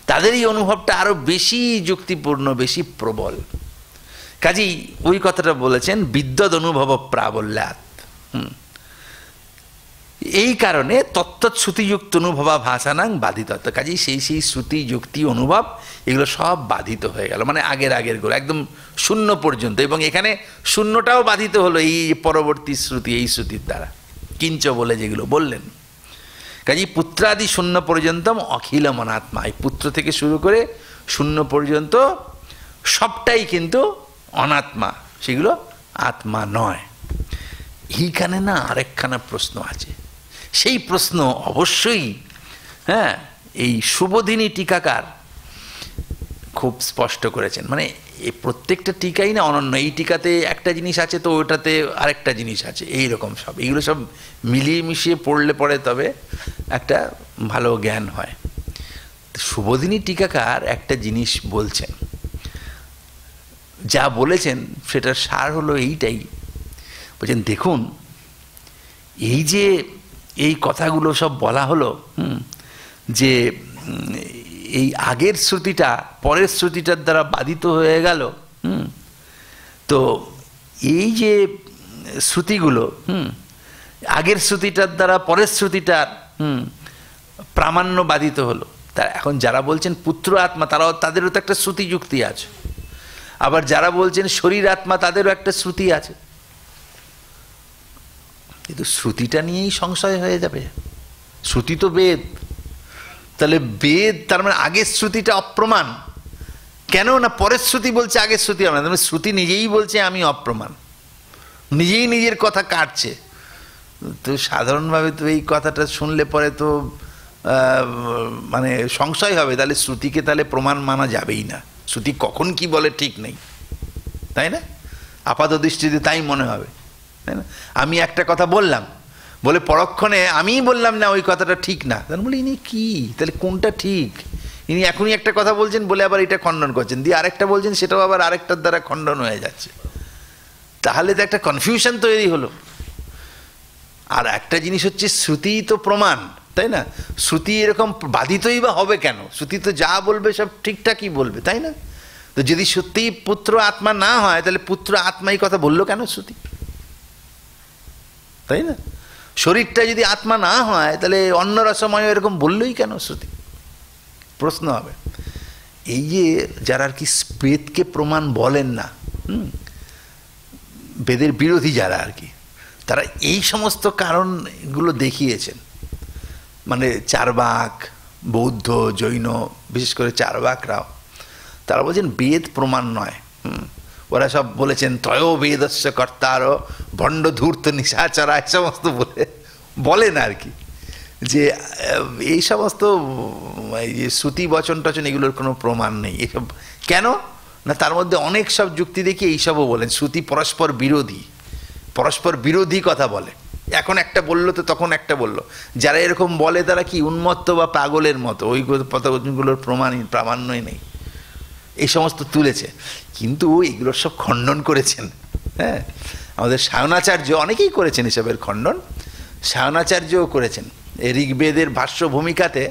তাদের এই অনুভবটা আরও বেশি যুক্তিপূর্ণ, বেশি প্রবল। কাজেই ওই কথাটা বলেছেন বিদ্যদ অনুভব প্রাবল্যাৎ। এই কারণে তত্ত্বৎ শ্রুতিযুক্ত অনুভবা ভাষানাং বাধিতত্ব। কাজেই সেই শ্রুতি যুক্তি অনুভব এগুলো সব বাধিত হয়ে গেল, মানে আগেরগুলো একদম শূন্য পর্যন্ত। এবং এখানে শূন্যটাও বাধিত হলো এই পরবর্তী শ্রুতি, এই শ্রুতির দ্বারা কিঞ্চ বলে যেগুলো বললেন। কাজেই পুত্রাদি শূন্য পর্যন্তম অখিল মনাত্মা, এই পুত্র থেকে শুরু করে শূন্য পর্যন্ত সবটাই কিন্তু অনাত্মা, সেগুলো আত্মা নয়। এইখানে না আরেকখানা প্রশ্ন আছে, সেই প্রশ্ন অবশ্যই এই শুভদিনী টিকাকার খুব স্পষ্ট করেছেন। মানে এই প্রত্যেকটা টিকাই না অনন্য, এই টিকাতে একটা জিনিস আছে তো ওটাতে আরেকটা জিনিস আছে, এই রকম সব। এইগুলো সব মিলিয়ে মিশিয়ে পড়লে পরে তবে একটা ভালো জ্ঞান হয়। শুভদিনী টিকাকার একটা জিনিস বলছেন, যা বলেছেন সেটার সার হলো এইটাই। বলছেন দেখুন, এই যে এই কথাগুলো সব বলা হলো, যে এই আগের শ্রুতিটা পরের শ্রুতিটার দ্বারা বাধিত হয়ে গেল, তো এই যে শ্রুতিগুলো আগের শ্রুতিটার দ্বারা পরের শ্রুতিটার প্রামাণ্য বাধিত হলো। তা এখন যারা বলছেন পুত্র আত্মা তাদেরও তো একটা শ্রুতি যুক্তি আছে, আবার যারা বলছেন শরীর আত্মা তাদেরও একটা শ্রুতি আছে। কিন্তু শ্রুতিটা নিয়েই সংশয় হয়ে যাবে। শ্রুতি তো বেদ, তাহলে বেদ তার মানে আগের শ্রুতিটা অপ্রমাণ কেন না পরের শ্রুতি বলছে আগের শ্রুতি অপ্রমাণ? মানে শ্রুতি নিজেই বলছে আমি অপ্রমাণ, নিজেই নিজের কথা কাটছে। তো সাধারণভাবে তো এই কথাটা শুনলে পরে তো মানে সংশয় হবে, তাহলে শ্রুতিকে তাহলে প্রমাণ মানা যাবেই না। শ্রুতি কখন কি বলে ঠিক নেই, তাই না? আপাত দৃষ্টিতে তাই মনে হবে, তাই না? আমি একটা কথা বললাম, বলে পরক্ষণে আমিই বললাম না ওই কথাটা ঠিক না, তাহলে বলি ইনি কি, তাহলে কোনটা ঠিক? ইনি এখনই একটা কথা বলছেন বলে আবার এটা খণ্ডন করছেন, দিয়ে আরেকটা বলছেন সেটাও আবার আরেকটার দ্বারা খণ্ডন হয়ে যাচ্ছে। তাহলে তো একটা কনফিউশন তৈরি হলো। আর একটা জিনিস হচ্ছে শ্রুতি তো প্রমাণ, তাই না? শ্রুতি এরকম বাধিতই বা হবে কেন? শ্রুতি তো যা বলবে সব ঠিকঠাকই বলবে, তাই না? তো যদি সত্যিই পুত্র আত্মা না হয় তাহলে পুত্র আত্মাই কথা বললো কেন শ্রুতি, তাই না? শরীরটা যদি আত্মা না হয় তাহলে অন্য রসময় এরকম বললোই কেন শ্রুতি? প্রশ্ন হবে। এই যে যারা আর কি বেদকে প্রমাণ বলেন না, বেদের বিরোধী যারা আর কি, তারা এই সমস্ত কারণগুলো দেখিয়েছেন। মানে চার্বাক, বৌদ্ধ, জৈন, বিশেষ করে চার্বাকরাও তারা বলছেন বেদ প্রমাণ নয়। ওরা সব বলেছেন ত্রয় বেদস্য কর্তারও ভণ্ড ধূর্ত নিশাচারা, এই সমস্ত বলেন আর কি, যে এই সমস্ত এই যে শ্রুতি বচন টচন এগুলোর কোনো প্রমাণ নেই। এসব কেন না, তার মধ্যে অনেক সব যুক্তি দেখি এইসবও বলেন শ্রুতি পরস্পর বিরোধী, পরস্পর বিরোধী কথা বলে। এখন একটা বললো তো তখন একটা বললো। যারা এরকম বলে তারা কি উন্মত্ত বা পাগলের মতো, ওই কথাগুলোর প্রামাণ্যই নেই, এই সমস্ত তুলেছে। কিন্তু এগুলো সব খণ্ডন করেছেন, হ্যাঁ, আমাদের সায়নাচার্য অনেকেই করেছেন এসবের খণ্ডন। সায়নাচার্যও করেছেন ঋগ্বেদের ভাষ্য ভূমিকাতে।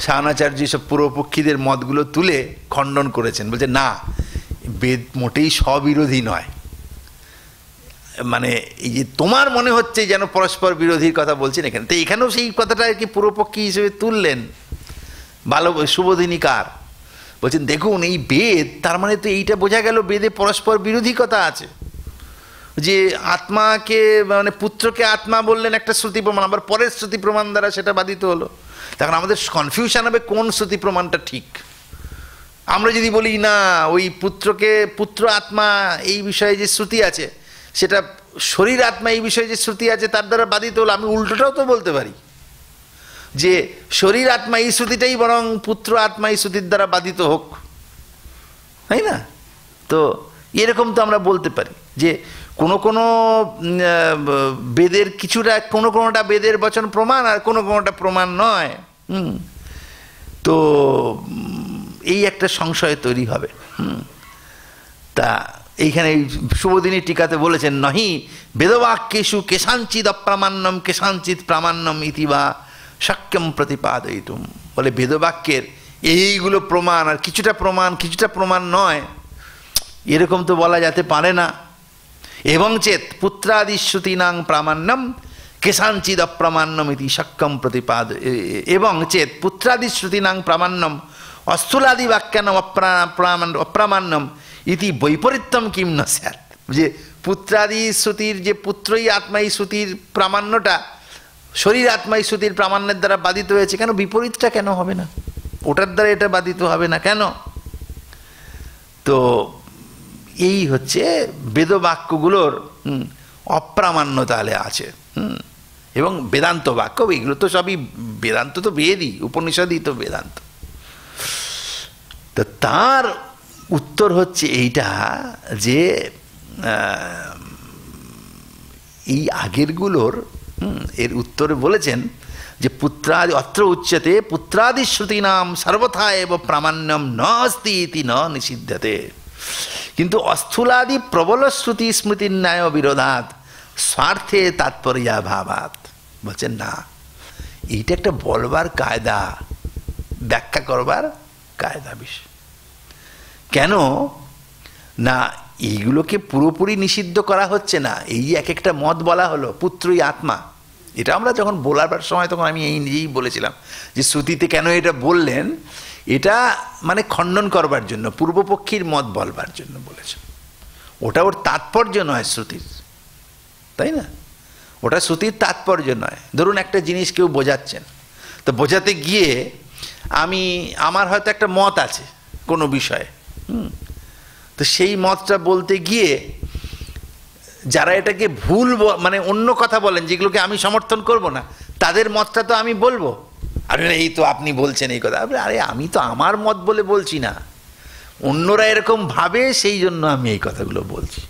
সায়নাচার্য সব পূর্বপক্ষীদের মতগুলো তুলে খণ্ডন করেছেন, বলছে না বেদ মোটেই স্ববিরোধী নয়। মানে এই যে তোমার মনে হচ্ছে যেন পরস্পর বিরোধীর কথা বলছেন এখানে, তো এখানেও সেই কথাটা আর কি পূর্বপক্ষী হিসেবে তুললেন ভালো শুভদিনীকার। বলছেন দেখুন এই বেদ, তার মানে তো এইটা বোঝা গেল বেদে পরস্পর বিরোধী কথা আছে। যে আত্মাকে মানে পুত্রকে আত্মা বললেন একটা শ্রুতি প্রমাণ, আবার পরের শ্রুতি প্রমাণ দ্বারা সেটা বাধিত হলো। তখন আমাদের কনফিউশন হবে কোন শ্রুতি প্রমাণটা ঠিক। আমরা যদি বলি না ওই পুত্র আত্মা এই বিষয়ে যে শ্রুতি আছে সেটা শরীর আত্মা এই বিষয়ে যে শ্রুতি আছে তার দ্বারা বাধিত হলো, আমি উল্টোটাও তো বলতে পারি যে শরীর আত্মা এই শ্রুতিটাই বরং পুত্র আত্মা এই শ্রুতির দ্বারা বাধিত হোক, তাই না? তো এরকম তো আমরা বলতে পারি যে কোনো বেদের কিছুটা কোনোটা বেদের বচন প্রমাণ আর কোনোটা প্রমাণ নয়। তো এই একটা সংশয় তৈরি হবে। তা এইখানে শুভদিনী টিকাতে বলেছেন নহি বেদবাক্যেষু কেশাঞ্চিদ অপ্রামাণ্যম কেশাঞ্চিত প্রামাণ্যম ইতি বা শক্যম প্রতিপাদয়িতুম। বলে বেদবাক্যের এইগুলো প্রমাণ আর কিছুটা প্রমাণ নয়, এরকম তো বলা যেতে পারে না। এবং চেত পুত্রাদিশ্রুতিনাং প্রামাণ্যম কেশাঞ্চিদ অপ্রামাণ্যম ইতি শক্যম প্রতিপাদ এবং চেত পুত্রাদিশ্রুতিনাং প্রামাণ্যম অস্থূলাদি বাক্যানাম অপ্রামাণ্যম ইতি বৈপরীত্যম কিম ন স্যাৎ। যে পুত্রাদি শ্রুতির যে পুত্রই আত্মাই শ্রুতির প্রামাণ্যটা শরীর আত্মাই শ্রুতির প্রামাণ্যের দ্বারা বাধিত হয়েছে, কেন বিপরীতটা কেন হবে না? ওটার দ্বারা এটা বাধিত হবে না কেন? তো এই হচ্ছে বেদবাক্যগুলোর অপ্রামাণ্য তাহলে আছে। এবং বেদান্ত বাক্য এগুলো তো সবই বেদান্ত, তো বেদই, উপনিষদই তো বেদান্ত। তো তার উত্তর হচ্ছে এইটা যে এই আগেরগুলোর এর উত্তরে বলেছেন যে পুত্রাদি অত্র উচ্যতে পুত্রাদি শ্রুতিনাম সর্বথা এব প্রামাণ্যম ন অস্তি ইতি ন নিষিদ্ধতে, কিন্তু অস্থূলাদি প্রবল শ্রুতি স্মৃতির ন্যায় বিরোধাৎ স্বার্থে তাৎপর্যাভাবাৎ। বলছেন না, এইটা একটা বলবার কায়দা, ব্যাখ্যা করবার কায়দা বিষয়। কেন না এইগুলোকে পুরোপুরি নিষিদ্ধ করা হচ্ছে না। এই এক একটা মত বলা হলো পুত্রই আত্মা, এটা আমরা যখন বলার সময় তখন আমি এই নিজেই বলেছিলাম যে শ্রুতিতে কেন এটা বললেন, এটা মানে খণ্ডন করবার জন্য, পূর্বপক্ষীর মত বলবার জন্য বলেছেন। ওটা ওর তাৎপর্য নয় শ্রুতির, তাই না? ওটা শ্রুতির তাৎপর্য নয়। ধরুন একটা জিনিস কেউ বোঝাচ্ছেন, তো বোঝাতে গিয়ে আমার হয়তো একটা মত আছে কোনো বিষয়ে, তো সেই মতটা বলতে গিয়ে যারা এটাকে ভুল মানে অন্য কথা বলেন যেগুলোকে আমি সমর্থন করব না, তাদের মতটা তো আমি বলবো। আরে এই তো আপনি বলছেন এই কথা, আরে আমি তো আমার মত বলে বলছি না, অন্যরা এরকম ভাবে সেই জন্য আমি এই কথাগুলো বলছি।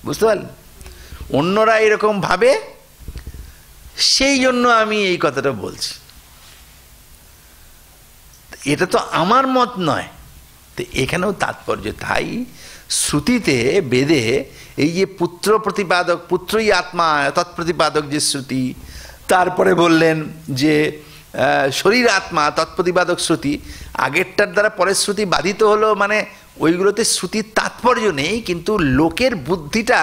বুঝতে পারলেন? অন্যরা এরকম ভাবে সেই জন্য আমি এই কথাটা বলছি, এটা তো আমার মত নয়। তো এখানেও তাৎপর্য। তাই শ্রুতিতে বেদে এই যে পুত্র প্রতিপাদক, পুত্রই আত্মা তৎপ্রতিপাদক যে শ্রুতি, তারপরে বললেন যে শরীর আত্মা তৎপ্রতিপাদক শ্রুতি, আগেরটার দ্বারা পরের শ্রুতি বাধিত হলো, মানে ওইগুলোতে শ্রুতির তাৎপর্য নেই, কিন্তু লোকের বুদ্ধিটা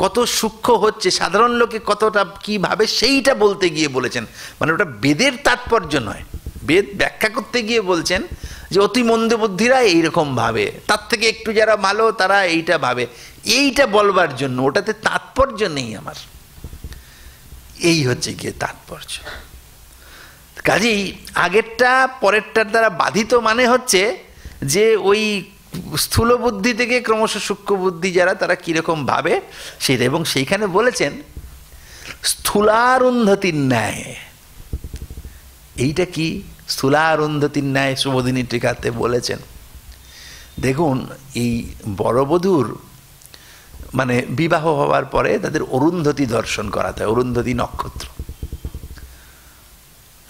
কত সূক্ষ্ম হচ্ছে, সাধারণ লোকে কতটা কী ভাবে সেইটা বলতে গিয়ে বলেছেন। মানে ওটা বেদের তাৎপর্য নয়, বেদ ব্যাখ্যা করতে গিয়ে বলছেন যে অতি মন্দ বুদ্ধিরা এইরকম ভাবে, তার থেকে একটু যারা ভালো তারা এইটা ভাবে, এইটা বলবার জন্য। ওটাতে তাৎপর্য নেই আমার, এই হচ্ছে গিয়ে তাৎপর্য। কাজেই আগেরটা পরেরটার দ্বারা বাধিত মানে হচ্ছে যে ওই স্থূল বুদ্ধি থেকে ক্রমশ সূক্ষ্ম বুদ্ধি যারা, তারা কীরকম ভাবে সেটা। এবং সেইখানে বলেছেন স্থূলারুন্ধতির ন্যায়। এইটা কি স্থূলারুন্ধতির ন্যায়? শুভদিনী টিকাতে বলেছেন, দেখুন এই বরবধূর মানে বিবাহ হওয়ার পরে তাদের অরুন্ধতী দর্শন করাতে হয়, অরুন্ধতী নক্ষত্র।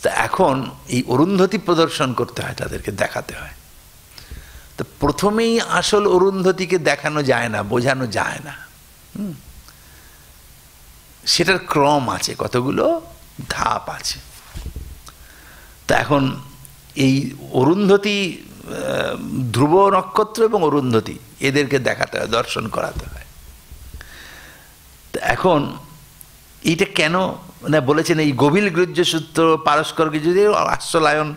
তা এখন এই অরুন্ধতী প্রদর্শন করতে হয়, তাদেরকে দেখাতে হয়। তো প্রথমেই আসল অরুন্ধতীকে দেখানো যায় না, বোঝানো যায় না, সেটার ক্রম আছে, কতগুলো ধাপ আছে। তা এখন এই অরুন্ধতী, ধ্রুব নক্ষত্র এবং অরুন্ধতী, এদেরকে দেখাতে হয়, দর্শন করাতে হয়। তা এখন এইটা কেন না বলেছেন, এই গভীর গৃহ্যসূত্র, পারস্কর গৃহ্য, আশ্রলায়ন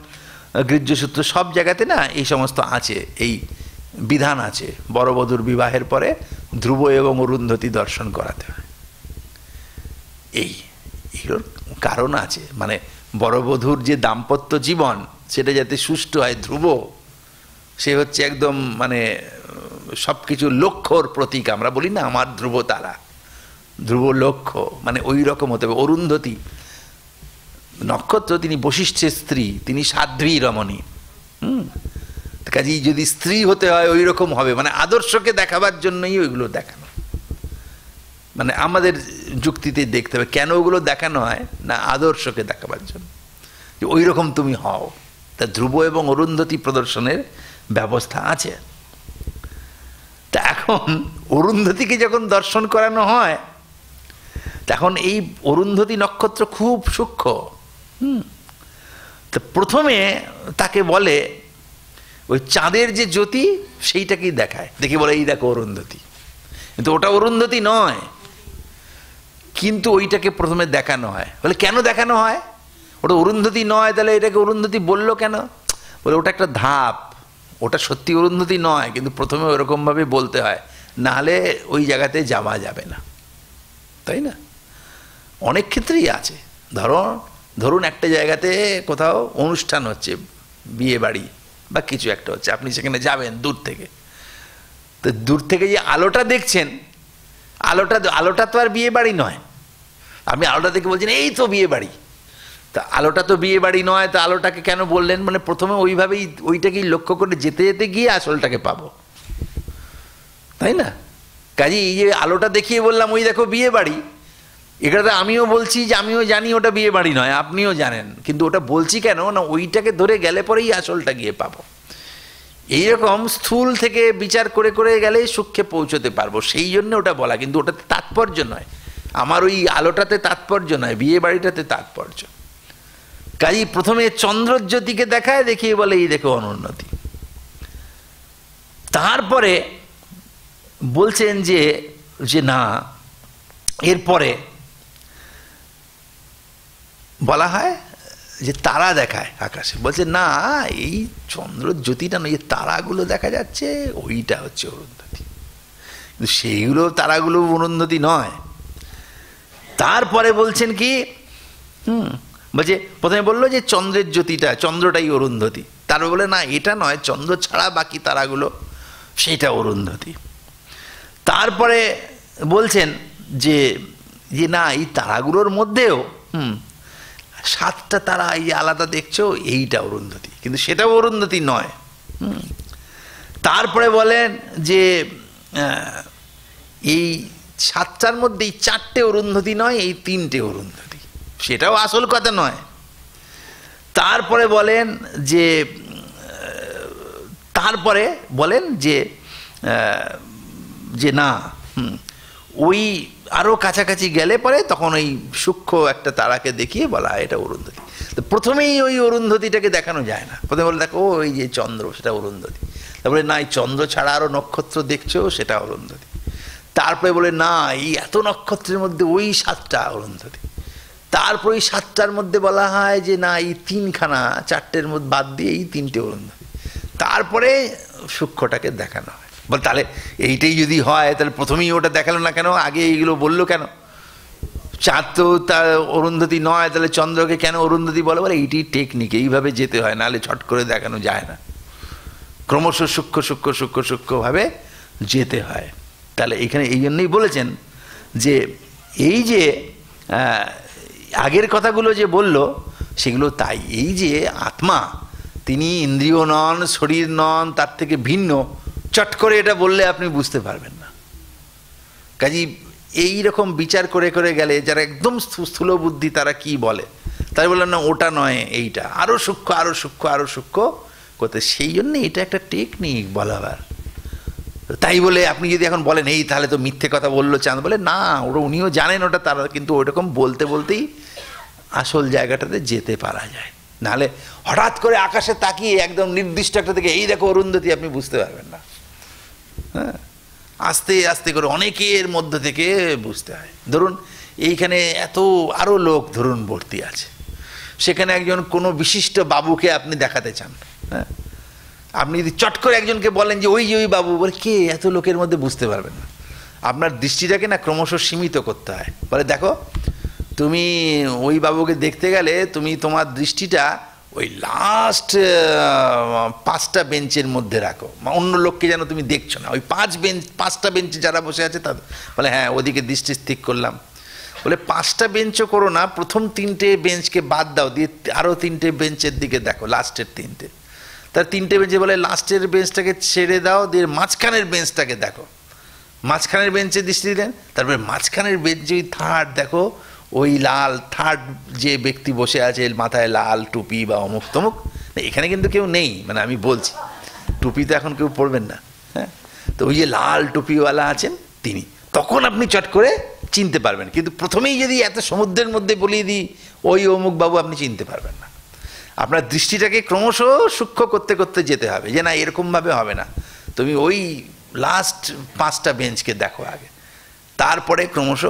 গৃহ্যসূত্র, সব জায়গাতে না এই সমস্ত আছে, এই বিধান আছে। বরবধূর বিবাহের পরে ধ্রুব এবং অরুন্ধতী দর্শন করাতে হয়। এইগুলোর কারণ আছে, মানে বরবধূর যে দাম্পত্য জীবন সেটা যাতে সুষ্ঠু হয়, ধ্রুব, সে হচ্ছে একদম মানে সব কিছু লক্ষ্যর প্রতীক। আমরা বলি না আমার ধ্রুব তারা, ধ্রুব লক্ষ্য, মানে ওই রকম হতে হবে। অরুন্ধতী নক্ষত্র, তিনি বশিষ্ঠের স্ত্রী, তিনি সাধ্বী রমণী। কাজেই যদি স্ত্রী হতে হয় ওই রকম হবে, মানে আদর্শকে দেখাবার জন্যই ওইগুলো দেখানো। মানে আমাদের যুক্তিতে দেখতে হবে কেন ওগুলো দেখানো হয়, না আদর্শকে দেখাবার জন্য যে ওই রকম তুমি হও। তা ধ্রুব এবং অরুন্ধতী প্রদর্শনের ব্যবস্থা আছে। তা এখন অরুন্ধতীকে যখন দর্শন করানো হয় তখন এই অরুন্ধতী নক্ষত্র খুব সূক্ষ্ম। তো প্রথমে তাকে বলে ওই চাঁদের যে জ্যোতি সেইটাকেই দেখায়, দেখে বলে এই দেখো অরুন্ধতী, কিন্তু ওটা অরুন্ধতী নয়, কিন্তু ওইটাকে প্রথমে দেখানো হয়। বলে কেন দেখানো হয়? ওটা অরুন্ধতী নয়, তাহলে এটাকে অরুন্ধতী বললো কেন? বলে ওটা একটা ধাপ, ওটা সত্যি অরুন্ধতী নয়, কিন্তু প্রথমে ওরকমভাবে বলতে হয়, নাহলে ওই জায়গাতে যাওয়া যাবে না, তাই না? অনেক ক্ষেত্রেই আছে। ধরুন একটা জায়গাতে কোথাও অনুষ্ঠান হচ্ছে, বিয়ে বাড়ি বা কিছু একটা হচ্ছে, আপনি সেখানে যাবেন দূর থেকে। তো দূর থেকে যে আলোটা দেখছেন, আলোটা তো আর বিয়ে বাড়ি নয়। আপনি আলোটা দেখে বলছেন এই তো বিয়ে বাড়ি, তা আলোটা তো বিয়ে বাড়ি নয়, তা আলোটাকে কেন বললেন? মানে প্রথমে ওইভাবেই ওইটাকেই লক্ষ্য করে যেতে যেতে গিয়ে আসলটাকে পাবো, তাই না? কাজে এই যে আলোটা দেখিয়ে বললাম ওই দেখো বিয়ে বাড়ি, এটাতে আমিও বলছি যে আমিও জানি ওটা বিয়ে বাড়ি নয়, আপনিও জানেন, কিন্তু ওটা বলছি কেন না ওইটাকে ধরে গেলে পরেই আসলটা গিয়ে পাবো। এইরকম স্থূল থেকে বিচার করে করে গেলে সূক্ষ্মে পৌঁছতে পারবো, সেই জন্য ওটা বলা, কিন্তু ওটাতে তাৎপর্য নয়। আমার ওই আলোটাতে তাৎপর্য নয়, বিয়ে বাড়িটাতে তাৎপর্য। কাজেই প্রথমে চন্দ্রজ্যোতিকে দেখায়, দেখিয়ে বলে এই দেখো অনুন্নতি। তারপরে বলছেন যে না, এরপরে বলা হয় যে তারা দেখায় আকাশে। বলছে না, এই চন্দ্রজ্যোতিটা নয়, তারাগুলো দেখা যাচ্ছে ওইটা হচ্ছে অরুন্ধতী, কিন্তু সেইগুলো তারাগুলো অরুন্ধতী নয়। তারপরে বলছেন কি, বলছে প্রথমে বললো যে চন্দ্রের জ্যোতিটা, চন্দ্রটাই অরুন্ধতী। তারপরে বলে না এটা নয়, চন্দ্র ছাড়া বাকি তারাগুলো সেটা অরুন্ধতী। তারপরে বলছেন যে না, এই তারাগুলোর মধ্যেও 7টা তারা এই আলাদা দেখছো, এইটা অরুন্ধতী, কিন্তু সেটাও অরুন্ধতী নয়। তারপরে বলেন যে এই 7টার মধ্যে এই 4টে অরুন্ধতী নয়, এই 3টে অরুন্ধতী, সেটাও আসল কথা নয়। তারপরে বলেন যে না, ওই আরও কাছাকাছি গেলে পরে তখন ওই সূক্ষ্ম একটা তারাকে দেখিয়ে বলা এটা অরুন্ধতী। তো প্রথমেই ওই অরুন্ধতীটাকে দেখানো যায় না, প্রথমে বলে দেখো ওই যে চন্দ্র সেটা অরুন্ধতী, তারপরে না এই চন্দ্র ছাড়া আরও নক্ষত্র দেখছো সেটা অরুন্ধতী, তারপরে বলে না এই এত নক্ষত্রের মধ্যে ওই 7টা অরুন্ধতী, তারপর ওই 7টার মধ্যে বলা হয় যে না এই 3খানা, 4টের মধ্যে বাদ দিয়ে এই 3টে অরুন্ধতী, তারপরে সূক্ষ্মটাকে দেখানো হয়। বল তাহলে এইটাই যদি হয় তাহলে প্রথমেই ওটা দেখালো না কেন, আগে এইগুলো বললো কেন? চাঁদ তো তার অরুন্ধতী নয়, তাহলে চন্দ্রকে কেন অরুন্ধতী বলে? বলে এইটি টেকনিক, এইভাবে যেতে হয়, নাহলে ছট করে দেখানো যায় না, ক্রমশ সূক্ষ্ম সূক্ষ্ম সূক্ষ্ম সূক্ষ্মভাবে যেতে হয়। তাহলে এখানে এই জন্যই বলেছেন যে এই যে আগের কথাগুলো যে বলল সেগুলো তাই, এই যে আত্মা তিনি ইন্দ্রিয় নন, শরীর নন, তার থেকে ভিন্ন, চট করে এটা বললে আপনি বুঝতে পারবেন না। কাজেই এইরকম বিচার করে করে গেলে যারা একদম স্থূল বুদ্ধি তারা কি বলে, তাই বললেন না ওটা নয় এইটা, আরও সূক্ষ্ম আরও সূক্ষ্ম আরও সূক্ষ্ম করতে, সেই জন্যে এটা একটা টেকনিক বলাবার। তাই বলে আপনি যদি এখন বলেন এই তাহলে তো মিথ্যে কথা বললো চাঁদ, বলে না ওটা উনিও জানেন ওটা তারা, কিন্তু ওইরকম বলতে বলতেই আসল জায়গাটাতে যেতে পারা যায়, নাহলে হঠাৎ করে আকাশে তাকিয়ে একদম নির্দিষ্ট একটা থেকে এই দেখো অরুন্ধতী আপনি বুঝতে পারবেন না। হ্যাঁ, আস্তে আস্তে করে অনেকের মধ্য থেকে বুঝতে হয়। ধরুন এইখানে এত আরও লোক ধরুন ভর্তি আছে, সেখানে একজন কোনো বিশিষ্ট বাবুকে আপনি দেখাতে চান, হ্যাঁ, আপনি যদি চট করে একজনকে বলেন যে ওই যে ওই বাবু, বলে কে, এত লোকের মধ্যে বুঝতে পারবেন না। আপনার দৃষ্টিটাকে না ক্রমশ সীমিত করতে হয়, বলে দেখো তুমি ওই বাবুকে দেখতে গেলে তুমি তোমার দৃষ্টিটা ওই লাস্ট 5টা বেঞ্চের মধ্যে রাখো, অন্য লোককে যেন তুমি দেখছো না, ওই 5টা বেঞ্চে যারা বসে আছে তাদের বলে হ্যাঁ ওদিকে দৃষ্টি স্থির করলাম। বলে 5টা বেঞ্চও করো না, প্রথম 3টে বেঞ্চকে বাদ দাও, দিয়ে আরও 3টে বেঞ্চের দিকে দেখো, লাস্টের 3টে। তার 3টে বেঞ্চে বলে লাস্টের বেঞ্চটাকে ছেড়ে দাও, দিয়ে মাঝখানের বেঞ্চটাকে দেখো, মাঝখানের বেঞ্চে দৃষ্টি দিলেন। তারপরে মাঝখানের বেঞ্চে ওই থার্ড দেখো, ওই লাল থার্ড যে ব্যক্তি বসে আছে মাথায় লাল টুপি বা অমুক তমুক, এখানে কিন্তু কেউ নেই, মানে আমি বলছি টুপি তো এখন কেউ পরবেন না, হ্যাঁ, তো ওই যে লাল টুপিওয়ালা আছেন তিনি, তখন আপনি চট করে চিনতে পারবেন। কিন্তু প্রথমেই যদি এত সমুদ্রের মধ্যে বলিয়ে দিই ওই অমুক বাবু, আপনি চিনতে পারবেন না। আপনার দৃষ্টিটাকে ক্রমশ সূক্ষ্ম করতে করতে যেতে হবে, যে না এরকমভাবে হবে না, তুমি ওই লাস্ট 5টা বেঞ্চকে দেখো আগে, তারপরে ক্রমশ।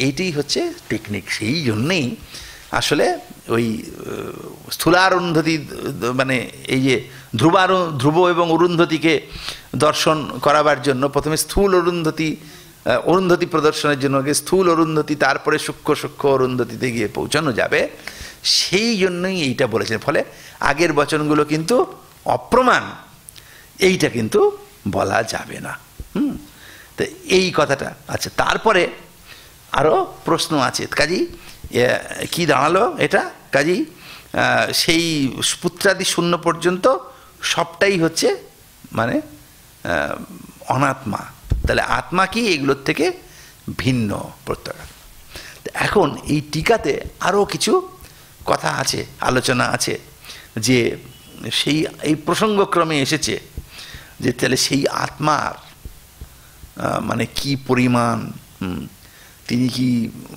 এইটাই হচ্ছে টেকনিক। সেই জন্যেই আসলে ওই স্থূলারুন্ধতি, মানে এই যে ধ্রুব এবং অরুন্ধতিকে দর্শন করাবার জন্য প্রথমে স্থূল অরুন্ধতি প্রদর্শনের জন্য আগে স্থূল অরুন্ধতি, তারপরে সূক্ষ্ম সূক্ষ্ম অরুন্ধতিতে গিয়ে পৌঁছানো যাবে। সেই জন্যই এইটা বলেছেন। ফলে আগের বচনগুলো কিন্তু অপ্রমাণ, এইটা কিন্তু বলা যাবে না। তো এই কথাটা। আচ্ছা, তারপরে আরও প্রশ্ন আছে। কাজেই কি দাঁড়ালো এটা? কাজেই সেই পুত্রাদি শূন্য পর্যন্ত সবটাই হচ্ছে মানে অনাত্মা। তাহলে আত্মা কি? এগুলোর থেকে ভিন্ন প্রত্যাঘাত। এখন এই টিকাতে আরও কিছু কথা আছে, আলোচনা আছে, যে সেই এই প্রসঙ্গক্রমে এসেছে যে তাহলে সেই আত্মার মানে কি পরিমাণ, তিনি কি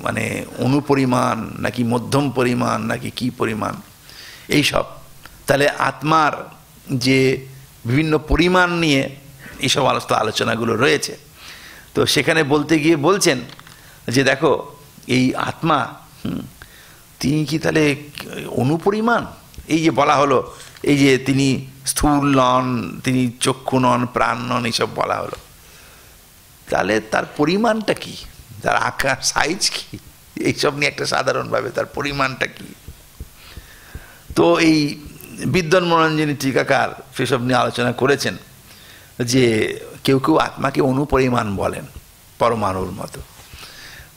মানে অনুপরিমাণ নাকি মধ্যম পরিমাণ নাকি কি পরিমাণ, এইসব। তাহলে আত্মার যে বিভিন্ন পরিমাণ নিয়ে এইসব আলোচনাগুলো রয়েছে। তো সেখানে বলতে গিয়ে বলছেন যে দেখো এই আত্মা তিনি কি তাহলে অনুপরিমাণ? এই যে বলা হলো, এই যে তিনি স্থূল নন, তিনি চক্ষু নন, প্রাণ নন, এইসব বলা হলো, তাহলে তার পরিমাণটা কি, তার আকার সাইজ কি, এইসব নিয়ে একটা সাধারণভাবে তার পরিমাণটা কি। তো এই বিদ্বান মনোরঞ্জনী টিকাকার সেসব নিয়ে আলোচনা করেছেন যে কেউ কেউ আত্মাকে অনুপরিমাণ বলেন, পরমাণুর মতো।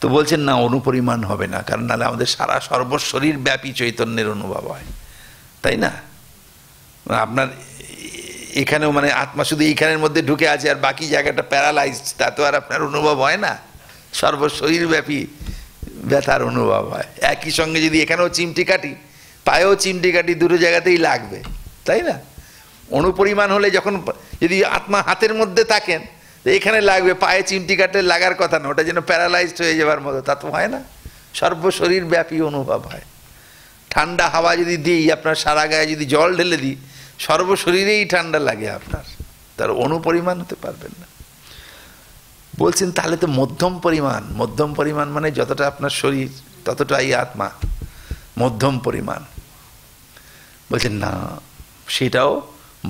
তো বলছেন না, অনুপরিমাণ হবে না, কারণ নাহলে আমাদের সারা সর্বশরীর ব্যাপী চৈতন্যের অনুভব হয়, তাই না? আপনার এখানেও মানে আত্মা শুধু এইখানের মধ্যে ঢুকে আছে আর বাকি জায়গাটা প্যারালাইজড, তা তো আর আপনার অনুভব হয় না। সর্বশরীর ব্যাপী ব্যথার অনুভব হয়। একই সঙ্গে যদি এখানেও চিমটি কাটি, পায়েও চিমটি কাটি, দুটো জায়গাতেই লাগবে, তাই না? অনুপরিমাণ হলে যখন যদি আত্মা হাতের মধ্যে থাকেন, এখানে লাগবে, পায়ে চিমটি কাটলে লাগার কথা না, ওটা যেন প্যারালাইজড হয়ে যাবার মতো, তা তো হয় না। সর্বশরীর ব্যাপী অনুভব হয়। ঠান্ডা হাওয়া যদি দিই, আপনার সারা গায়ে যদি জল ঢেলে দিই, সর্বশরীরেই ঠান্ডা লাগে আপনার, তার অনুপরিমাণ হতে পারবেন না। বলছেন তাহলে তো মধ্যম পরিমাণ। মধ্যম পরিমাণ মানে যতটা আপনার শরীর ততটাই আত্মা, মধ্যম পরিমাণ। বলছেন না, সেটাও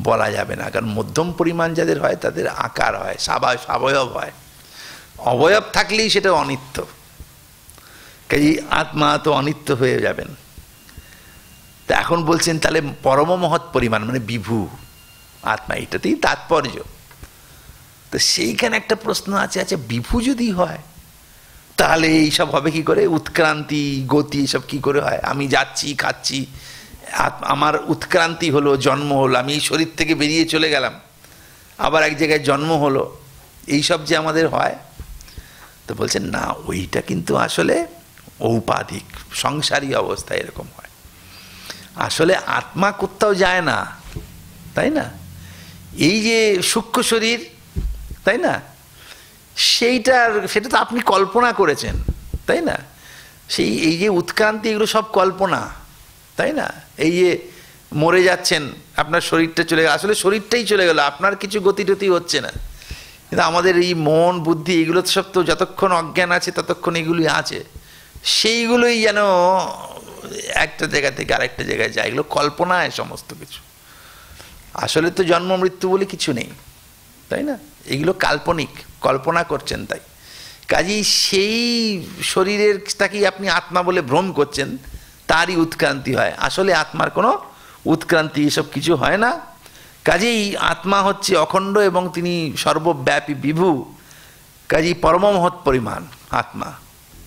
বলা যাবে না, কারণ মধ্যম পরিমাণ যাদের হয় তাদের আকার হয়, সাবয়ব হয়, অবয়ব থাকলেই সেটা অনিত্য। কাজেই আত্মা তো অনিত্য হয়ে যাবেন। তা এখন বলছেন তাহলে পরম মহৎ পরিমাণ মানে বিভু আত্মা, এটাতেই তাৎপর্য। তো সেইখানে একটা প্রশ্ন আছে, আচ্ছা বিভু যদি হয় তাহলে এইসব হবে কি করে? উৎক্রান্তি গতি এসব কি করে হয়? আমি যাচ্ছি, খাচ্ছি, আমার উৎক্রান্তি হলো, জন্ম হলো, আমি এই শরীর থেকে বেরিয়ে চলে গেলাম, আবার এক জায়গায় জন্ম হলো, এইসব যে আমাদের হয়। তো বলছেন না, ওইটা কিন্তু আসলে ঔপাধিক সংসারী অবস্থা এরকম হয়। আসলে আত্মা কোথাও যায় না, তাই না? এই যে সূক্ষ্ম শরীর, তাই না, সেটা তো আপনি কল্পনা করেছেন, তাই না? এই যে উৎক্রান্তি, এগুলো সব কল্পনা, তাই না? এই যে মরে যাচ্ছেন, আপনার শরীরটা চলে গেল, আসলে শরীরটাই চলে গেল, আপনার কিছু গতি টতি হচ্ছে না। কিন্তু আমাদের এই মন বুদ্ধি এগুলো সব তো যতক্ষণ অজ্ঞান আছে ততক্ষণ এগুলোই আছে, সেইগুলোই যেন একটা জায়গা থেকে আরেকটা জায়গায় যায়। এগুলো কল্পনায় সমস্ত কিছু, আসলে তো জন্ম মৃত্যু বলে কিছু নেই, তাই না? এগুলো কাল্পনিক, কল্পনা করছেন। তাই কাজেই সেই শরীরের তাকেই আপনি আত্মা বলে ভ্রম করছেন, তারই উৎক্রান্তি হয়। আসলে আত্মার কোনো উৎক্রান্তি এসব কিছু হয় না। কাজেই আত্মা হচ্ছে অখণ্ড এবং তিনি সর্বব্যাপী বিভু। কাজেই পরমমহৎ পরিমাণ আত্মা,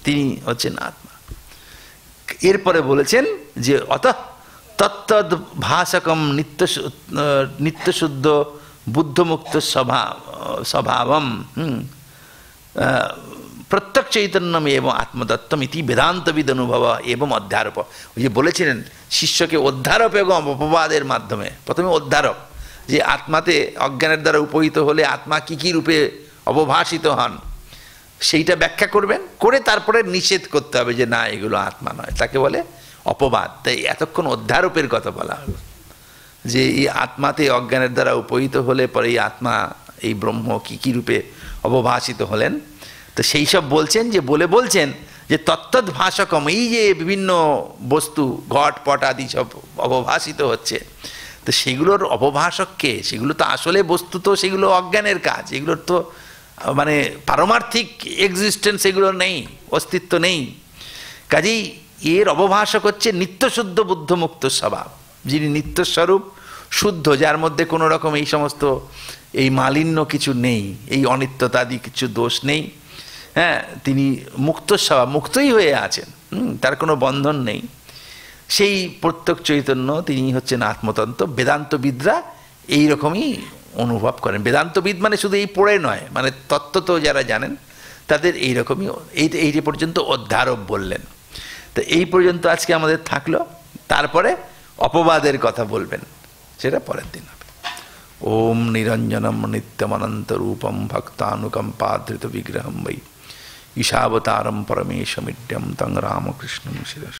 তিনি হচ্ছেন আত্মা। এরপরে বলেছেন যে অত তত্তদ ভাষকম নিত্যশুদ্ধ বুদ্ধমুক্ত স্বভাবম প্রত্যক্ষ চৈতন্যম এবং আত্মতত্ত্বম ইতি বেদান্তবিদ অনুভব এবং অধ্যারোপ। ওই যে বলেছিলেন শিষ্যকে অধ্যারোপ এবং অপবাদের মাধ্যমে, প্রথমে অধ্যারোপ, যে আত্মাতে অজ্ঞানের দ্বারা উপহিত হলে আত্মা কী কী রূপে অবভাসিত হন সেইটা ব্যাখ্যা করবেন, করে তারপরে নিষেধ করতে হবে যে না এগুলো আত্মা নয়, তাকে বলে অপবাদ। তাই এতক্ষণ অধ্যারোপের কথা বলা হলো, যে এই আত্মাতে অজ্ঞানের দ্বারা উপহিত হলে পরে এই আত্মা এই ব্রহ্ম কী কী রূপে অবভাসিত হলেন, তো সেই সব বলছেন। যে বলছেন যে তত্ত্বদ ভাষকম, এই যে বিভিন্ন বস্তু ঘট পট আদি সব অবভাসিত হচ্ছে, তো সেগুলোর অবভাষককে, সেগুলো তো আসলে বস্তু, তো সেগুলো অজ্ঞানের কাজ, এগুলোর তো মানে পারমার্থিক এক্সিস্টেন্স এগুলো নেই, অস্তিত্ব নেই। কাজেই এর অবভাষক হচ্ছে নিত্যশুদ্ধ বুদ্ধমুক্ত স্বভাব, যিনি নিত্যস্বরূপ শুদ্ধ, যার মধ্যে কোনো রকম এই সমস্ত এই মালিন্য কিছু নেই, এই অনিত্যতাদি কিছু দোষ নেই। হ্যাঁ, তিনি মুক্ত স্বভাব, মুক্তই হয়ে আছেন, তার কোনো বন্ধন নেই। সেই প্রত্যক্ষ চৈতন্য তিনি হচ্ছেন আত্মতত্ত্ব। বেদান্তবিদরা এইরকমই অনুভব করেন। বেদান্তবিদ মানে শুধু এই পড়ে নয়, মানে তত্ত্ব তো যারা জানেন তাদের এইরকমই। এইটি পর্যন্ত অধ্যারোপ বললেন। তো এই পর্যন্ত আজকে আমাদের থাকলো, তারপরে অপবাদের কথা বলবেন, সেটা পরের দিন হবে। ওম নিরঞ্জনম নিত্যমনন্ত রূপম ভক্তানুকম্পাধৃত বিগ্রহম বৈ ঈশাবতারম পরমেশমিড্যম তং রামকৃষ্ণম শিরস।